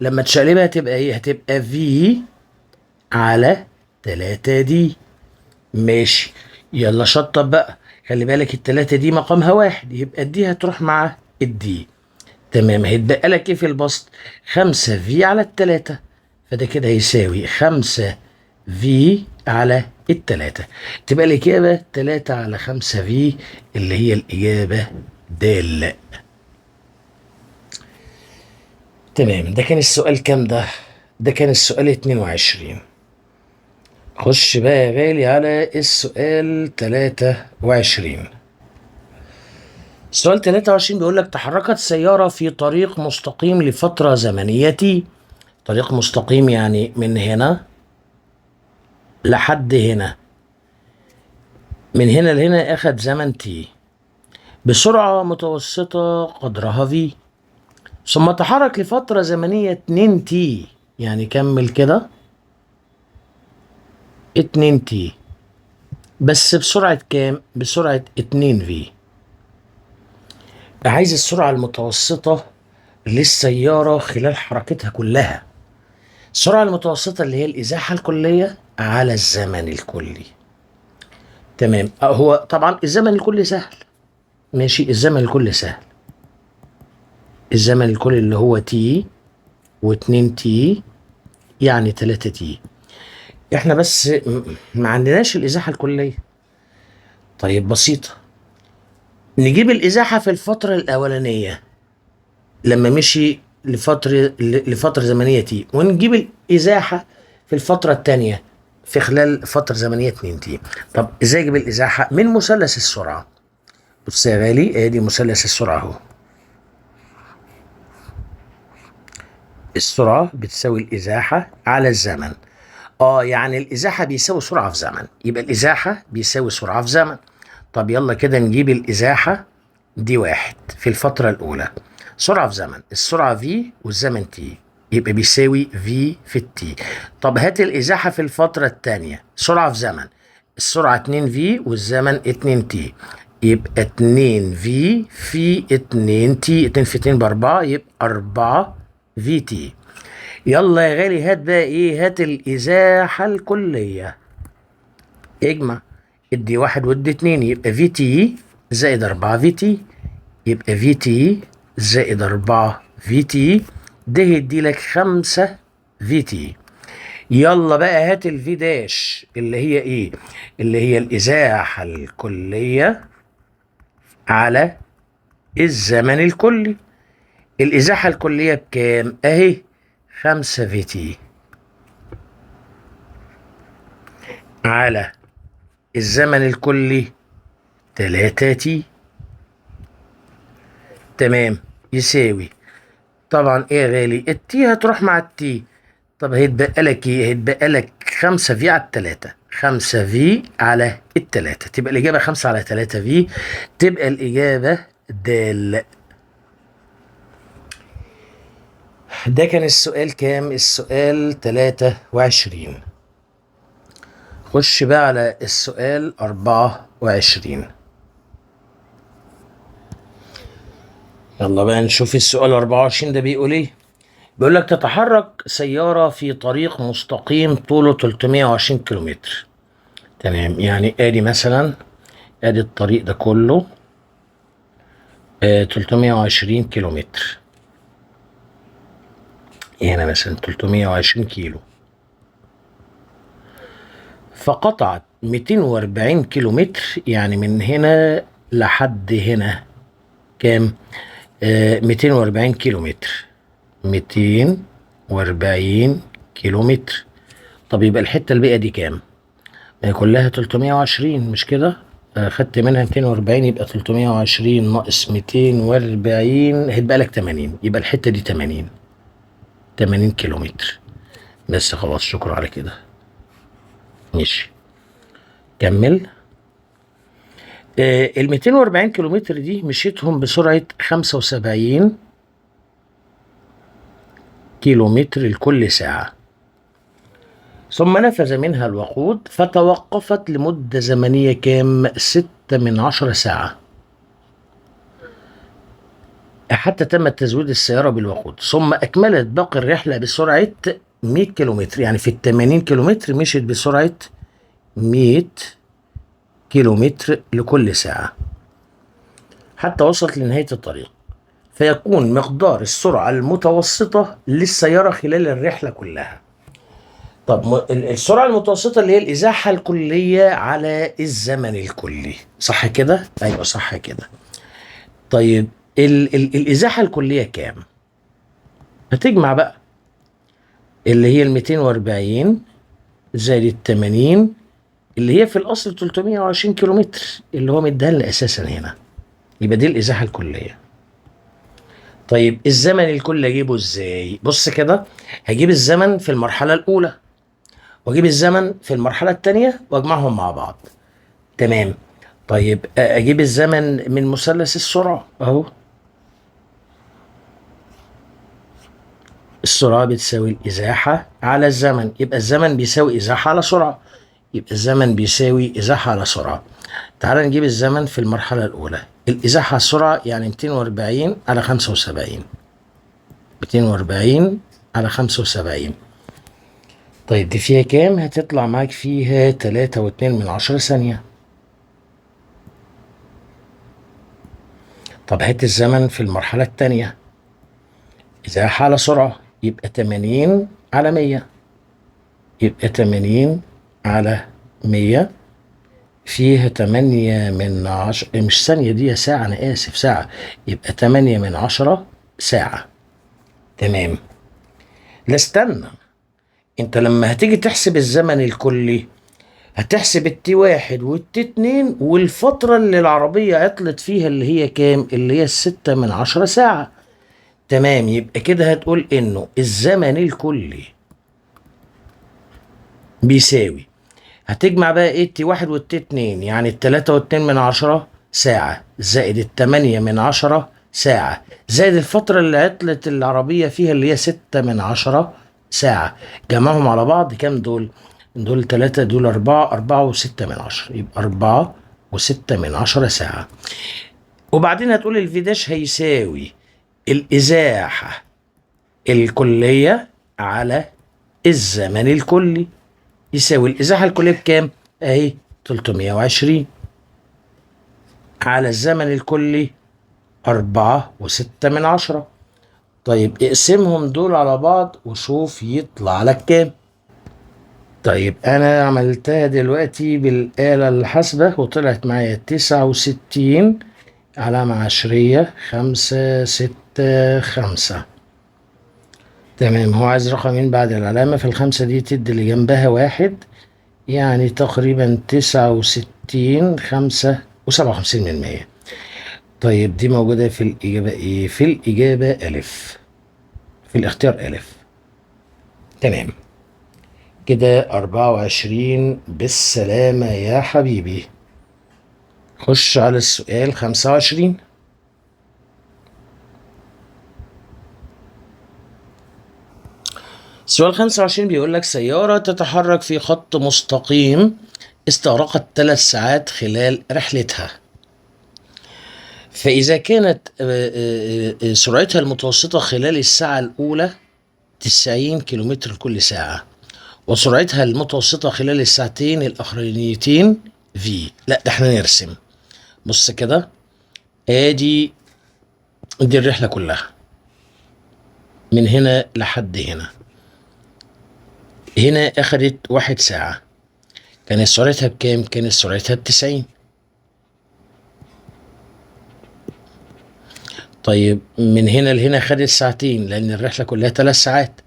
لما تشقلبها تبقى ايه؟ هتبقى في على 3 دي. ماشي. يلا شطب بقى، خلي بالك التلاتة دي مقامها واحد، يبقى الدي هتروح مع الدي. تمام. هيتبقى لك ايه في البسط؟ 5 في على التلاتة، فده كده هيساوي 5 في على التلاتة. تبقى الإجابة 3 على 5 في، اللي هي الإجابة د. تمام. ده كان السؤال كام ده؟ ده كان السؤال 22. خش بقى يا غالي على السؤال 23. السؤال 23 بيقول لك تحركت سيارة في طريق مستقيم لفترة زمنية تي. طريق مستقيم يعني من هنا لحد هنا من هنا لهنا أخد زمن تي بسرعة متوسطة قدرها في، ثم تحرك لفترة زمنية 2 تي. يعني كمل كده 2 تي بس بسرعة كام؟ بسرعة 2 في. عايز السرعة المتوسطة للسيارة خلال حركتها كلها. السرعة المتوسطة اللي هي الإزاحة الكلية على الزمن الكلي. تمام. هو طبعا الزمن الكلي سهل، ماشي، الزمن الكلي سهل. الزمن الكلي اللي هو تي و2 تي يعني 3 تي. احنا بس ما عندناش الإزاحة الكلية. طيب بسيطة، نجيب الإزاحة في الفترة الأولانية لما مشي لفترة زمنية تي، ونجيب الإزاحة في الفترة الثانية في خلال فترة زمنية 2 تي. طب ازاي اجيب الإزاحة؟ من مثلث السرعة. بص يا غالي، ادي مثلث السرعة اهو. السرعة بتساوي الإزاحة على الزمن. يعني الإزاحة بيساوي سرعة في زمن، يبقى الإزاحة بيساوي سرعة في زمن. طب يلا كده نجيب الإزاحة دي واحد في الفترة الأولى، سرعة في زمن، السرعة في والزمن تي، يبقى بيساوي في في التي. طب هات الإزاحة في الفترة الثانية، سرعة في زمن، السرعة 2 في والزمن 2 تي، يبقى 2 في 2 تي، 2 في 2 ب4 يبقى 4 في تي. يلا يا غالي هات بقى ايه؟ هات الإزاحة الكلية. اجمع، ادي واحد وادي 2 يبقى في تي زائد 4 في تي، يبقى في تي زائد 4 في تي، ده يدي لك 5 في تي. يلا بقى هات الفي داش اللي هي ايه؟ اللي هي الإزاحة الكلية على الزمن الكلي. الإزاحة الكلية بكام؟ اهي 5 في تي على الزمن الكلي 3 تي. تمام، يساوي طبعا ايه يا غالي؟ التي هتروح مع التي. طب هيتبقى لك ايه؟ هيتبقى لك 5 في على التلاتة، 5 في على التلاتة، تبقى الإجابة 5 على 3 في، تبقى الإجابة د. ده كان السؤال كام؟ السؤال 23. خش بقى على السؤال 24. يلا بقى نشوف السؤال 24 ده بيقول ايه. بيقول لك تتحرك سيارة في طريق مستقيم طوله 320 كيلومتر. تمام، يعني ادي مثلا، ادي الطريق ده كله 320 كيلومتر. هنا مثلا 320 كيلو، فقطعت 240 كيلومتر. يعني من هنا لحد هنا كام؟ 240 كيلومتر، 240 كيلومتر. طب يبقى الحتة الباقية دي كام؟ كلها 320 مش كده؟ خدت منها 240 يبقى 320 ناقص 240 هيتبقى لك 80، يبقى الحتة دي 80 كيلومتر. بس خلاص، شكرا على كده. ماشي، كمل. ال 240 كيلومتر دي مشيتهم بسرعة 75 كيلومتر لكل ساعة، ثم نفذ منها الوقود فتوقفت لمدة زمنية كام؟ 6 من 10 ساعة حتى تم تزويد السيارة بالوقود، ثم أكملت باقي الرحلة بسرعة 100 كيلومتر. يعني في 80 كيلومتر مشيت بسرعة 100 كيلومتر لكل ساعة حتى وصلت لنهاية الطريق، فيكون مقدار السرعة المتوسطة للسيارة خلال الرحلة كلها. طب السرعة المتوسطة اللي هي الإزاحة الكلية على الزمن الكلي، صح كده؟ أيوة صح كده. طيب الإزاحة الكلية كام؟ هتجمع بقى اللي هي 240 زائد 80 اللي هي في الأصل 320 كيلومتر اللي هو مديها لنا أساسا هنا، يبقى دي الإزاحة الكلية. طيب الزمن الكلي أجيبه إزاي؟ بص كده، هجيب الزمن في المرحلة الأولى واجيب الزمن في المرحلة الثانية واجمعهم مع بعض. تمام. طيب اجيب الزمن من مثلث السرعة اهو. السرعة بتساوي الازاحة على الزمن، يبقى الزمن بيساوي ازاحة على سرعة. يبقى الزمن بيساوي ازاحة على سرعة. تعال نجيب الزمن في المرحلة الأولى. الإزاحة على السرعة يعني 240 على 75. 240 على 75. طيب دي فيها كام؟ هتطلع معاك فيها 3.2 ثانية. طب هات الزمن في المرحلة التانية. إزاحة على سرعة يبقى 80 على 100. يبقى 80 على 100 فيها 8 من 10، مش ثانية دي، ساعة، أنا آسف، ساعة. يبقى 8 من 10 ساعة. تمام. لا استنى، انت لما هتيجي تحسب الزمن الكلي هتحسب التي واحد والتي اتنين والفترة اللي العربية عطلت فيها اللي هي كام؟ اللي هي 6 من 10 ساعة. تمام. يبقى كده هتقول انه الزمن الكلي بيساوي، هتجمع بقى ايه التي واحد والتي اتنين، يعني ال3.2 من 10 ساعة زائد ال8 من 10 ساعة زائد الفترة اللي عطلت العربية فيها اللي هي 6 من 10 ساعة. جمعهم على بعض كام دول؟ دول 3، دول 4، 4 و6 من 10، يبقى 4 و6 من 10 ساعة. وبعدين هتقول الفي داش هيساوي الإزاحة الكلية على الزمن الكلي. يساوي الإزاحة الكلية بكام؟ أهي 320 على الزمن الكلي 4 و6 من 10. طيب اقسمهم دول على بعض وشوف يطلع لك كام. طيب أنا عملتها دلوقتي بالآلة الحاسبة وطلعت معايا 69 علامة عشرية 565. تمام. هو عايز رقمين بعد العلامة، فالخمسة دي تدي اللي جنبها 1، يعني تقريبا 69 5 و57%. طيب دي موجودة في الإجابة إيه؟ في الإجابة ألف، في الاختيار ألف. تمام. كده 24 بالسلامة يا حبيبي. خش على السؤال 25. السؤال 25 بيقول لك سيارة تتحرك في خط مستقيم استغرقت 3 ساعات خلال رحلتها، فإذا كانت سرعتها المتوسطة خلال الساعة الأولى 90 كيلومتر كل ساعة، وسرعتها المتوسطة خلال الساعتين الأخرانيتين في. لا ده احنا نرسم. بص كده، ادي دي الرحلة كلها من هنا لحد هنا. هنا أخدت 1 ساعة، كانت سرعتها بكام؟ كانت سرعتها ب90. طيب من هنا لهنا خدت ساعتين لأن الرحلة كلها 3 ساعات،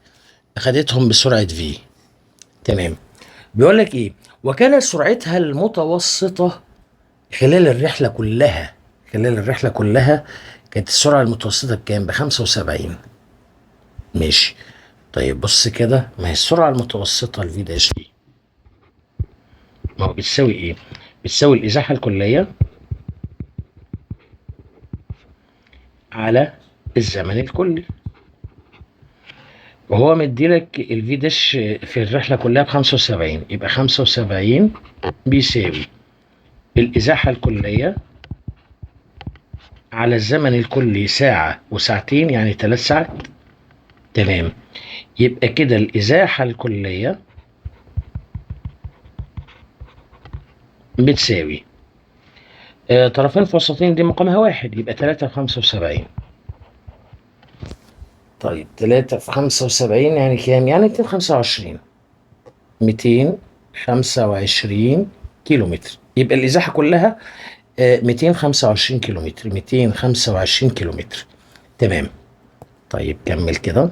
أخدتهم بسرعة في. تمام. بيقول لك إيه؟ وكانت سرعتها المتوسطة خلال الرحلة كلها، خلال الرحلة كلها كانت السرعة المتوسطة بكام؟ ب75. ماشي. طيب بص كده، ما هي السرعة المتوسطة الفي داش دي ما هو بتساوي إيه؟ بتساوي الإزاحة الكلية على الزمن الكلي. وهو مديلك الفي داش في الرحلة كلها ب75، يبقى 75 بيساوي الإزاحة الكلية على الزمن الكلي ساعة وساعتين، يعني 3 ساعات. تمام. يبقى كده الإزاحة الكلية بتساوي طرفين في وسطين دي مقامها 1، يبقى 3 في 75. طيب 3 في 75 يعني كام؟ يعني 225. 225 كيلو متر. يبقى الإزاحة كلها 225 كيلو متر. 225 كيلو متر. تمام. طيب كمل كده.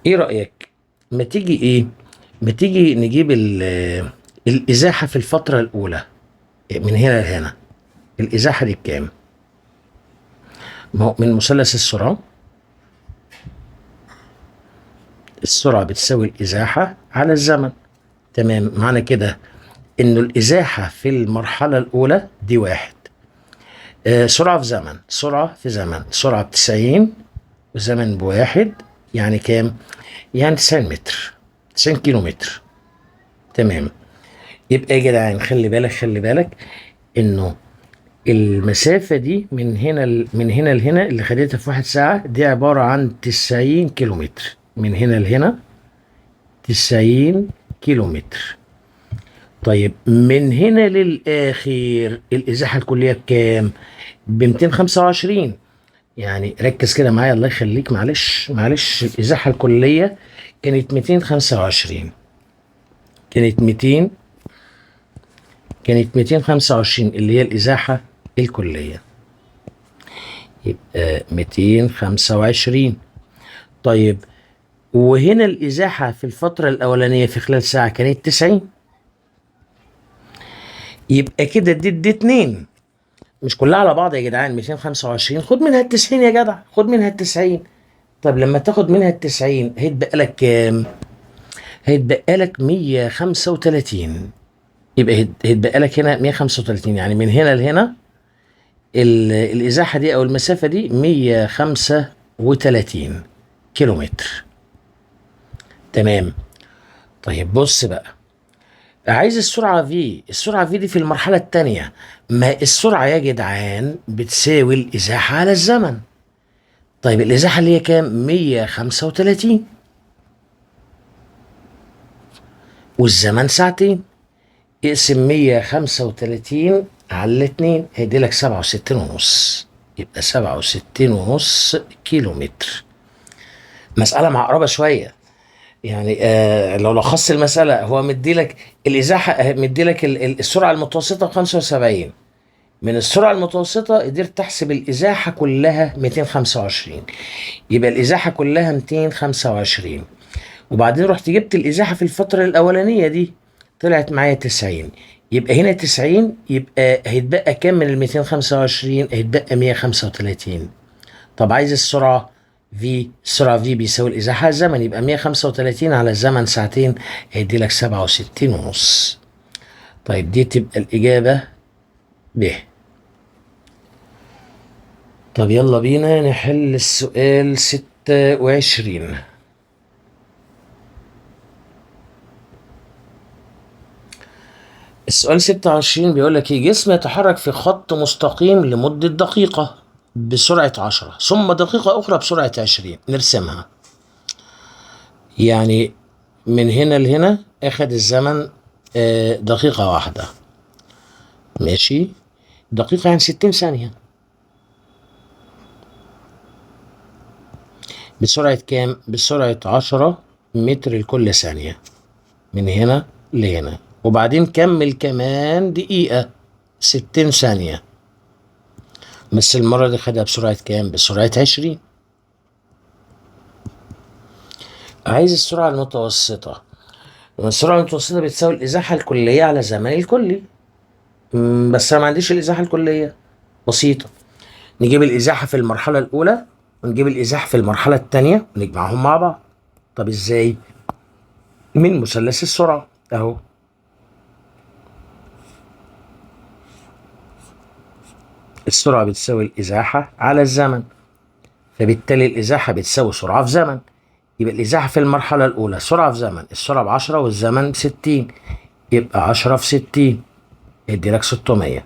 ايه رأيك؟ ما تيجي ايه؟ ما تيجي نجيب الإزاحة في الفترة الأولى من هنا لهنا. الإزاحة دي بكام؟ ما هو من مثلث السرعة، السرعة بتساوي الإزاحة على الزمن. تمام. معنى كده إنه الإزاحة في المرحلة الأولى دي واحد. سرعة في زمن، سرعة في زمن، سرعة ب90 وزمن بواحد، يعني كام؟ يعني 90 متر، 90 كيلو متر. تمام. يبقى يا جدعان خلي بالك، خلي بالك إنه المسافة دي من هنا لهنا اللي خدتها في 1 ساعة دي عبارة عن 90 كيلو متر. من هنا لهنا 90 كيلو متر. طيب من هنا للآخر الإزاحة الكلية بكام؟ ب225. يعني ركز كده معايا الله يخليك، معلش معلش، الإزاحة الكلية كانت 225. كانت 200 كانت 225 اللي هي الإزاحة الكلية. يبقى 225. طيب وهنا الإزاحة في الفترة الأولانية في خلال ساعة كانت 90. يبقى كده دي 2. مش كلها على بعض يا جدعان، 225 خد منها 90 يا جدع، خد منها 90. طب لما تاخد منها 90 هيتبقى لك كام؟ هيتبقى لك 135. يبقى هيتبقى لك هنا 135، يعني من هنا لهنا الإزاحة دي أو المسافة دي 135 كيلو متر. تمام. طيب بص بقى، عايز السرعة في، السرعة في دي في المرحلة التانية. ما السرعة يا جدعان بتساوي الإزاحة على الزمن. طيب الإزاحة اللي هي كام؟ 135 والزمن ساعتين. اقسم 135 على 2 هيدي لك 67 ونص. يبقى 67 ونص كيلو متر. مسألة معقربة شوية يعني. لو لخصت المسألة، هو مدي لك الإزاحة، مدي لك السرعة المتوسطة 75. من السرعة المتوسطة قدرت تحسب الإزاحة كلها 225. يبقى الإزاحة كلها 225. وبعدين رحت جبت الإزاحة في الفترة الأولانية دي طلعت معايا 90. يبقى هنا 90، يبقى هيتبقى كام من ال 225؟ هيتبقى 135. طب عايز السرعة في، السرعة في بيساوي الإزاحة على الزمن، يبقى 135 على الزمن ساعتين هيدي لك 67 ونص. طيب دي تبقى الإجابة ب. طب يلا بينا نحل السؤال 26. السؤال 26 بيقول لك ايه؟ جسم يتحرك في خط مستقيم لمدة دقيقة بسرعة 10 ثم دقيقة أخرى بسرعة 20. نرسمها. يعني من هنا لهنا أخد الزمن دقيقة واحدة. ماشي. دقيقة يعني 60 ثانية. بسرعة كام؟ بسرعة 10 متر لكل ثانية من هنا لهنا. وبعدين كمل كمان دقيقة، 60 ثانية. بس المرة دي خدها بسرعة كام؟ بسرعة 20. عايز السرعة المتوسطة. السرعة المتوسطة بتساوي الإزاحة الكلية على الزمن الكلي. بس أنا ما عنديش الإزاحة الكلية. بسيطة. نجيب الإزاحة في المرحلة الأولى ونجيب الإزاحة في المرحلة الثانية ونجمعهم مع بعض. طب إزاي؟ من مثلث السرعة أهو. السرعة بتساوي الإزاحة على الزمن، فبالتالي الإزاحة بتساوي سرعة في زمن. يبقى الإزاحة في المرحلة الأولى سرعة في زمن، السرعة ب10 والزمن ب60. يبقى 10 في 60 يدي لك 600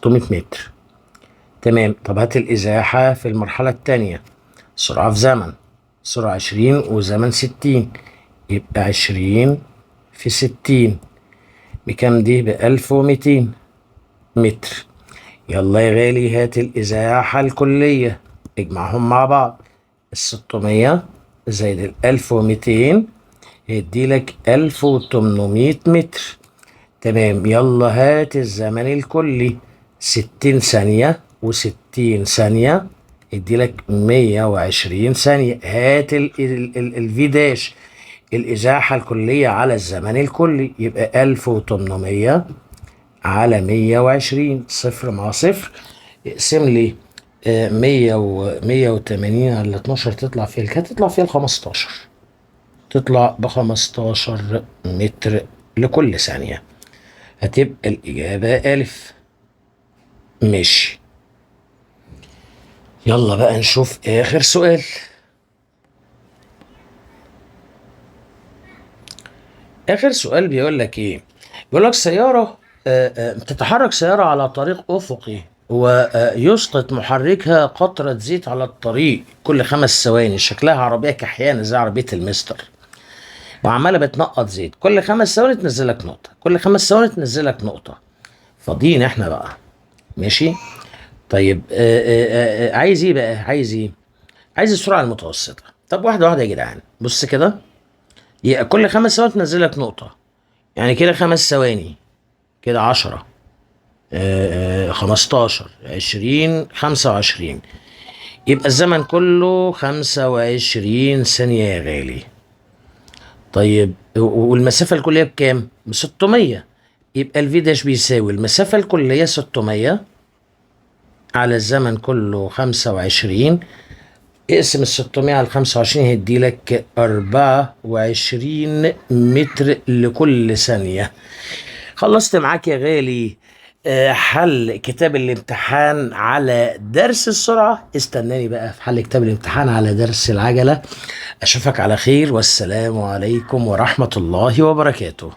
متر. تمام. طب هات الإزاحة في المرحلة الثانية. سرعة في زمن، سرعة 20 وزمن 60. يبقى 20 في 60 بكام دي؟ ب1200 متر. يلا يا غالي هات الإزاحة الكلية، اجمعهم مع بعض. 600 زائد 1200 هيدي لك 1800 متر. تمام. يلا هات الزمن الكلي. 60 ثانية و60 ثانية يدي لك 120 ثانية. هات الفي داش، الإزاحة الكلية على الزمن الكلي. يبقى 1800 على 120، صفر مع صفر. اقسم لي 180 على 12 تطلع فيها الكام؟ تطلع فيها 15. تطلع ب15 متر لكل ثانية. هتبقى الإجابة ألف. ماشي. يلا بقى نشوف آخر سؤال. آخر سؤال بيقول لك إيه؟ بيقول لك سيارة تتحرك سيارة على طريق أفقي ويسقط محركها قطرة زيت على الطريق كل 5 ثواني، شكلها عربية كحيانة زي عربية المستر، وعمالة بتنقط زيت، كل 5 ثواني تنزلك نقطة، كل 5 ثواني تنزلك نقطة. فاضيين احنا بقى. ماشي. طيب عايز ايه بقى؟ عايز ايه؟ عايز السرعة المتوسطة. طب واحدة واحدة يا جدعان، بص كده. كل 5 ثواني تنزلك نقطة، يعني كده 5 ثواني، كده 10، 15، 20، 25. يبقى الزمن كله 25 ثانية يا غالي. طيب والمسافة الكلية بكام؟ ب600. يبقى الفي داش بيساوي المسافة الكلية 600 على الزمن كله 25. اقسم ال600 على 25 هيديلك 24 متر لكل ثانية. خلصت معاك يا غالي حل كتاب الامتحان على درس السرعة. استناني بقى في حل كتاب الامتحان على درس العجلة. أشوفك على خير، والسلام عليكم ورحمة الله وبركاته.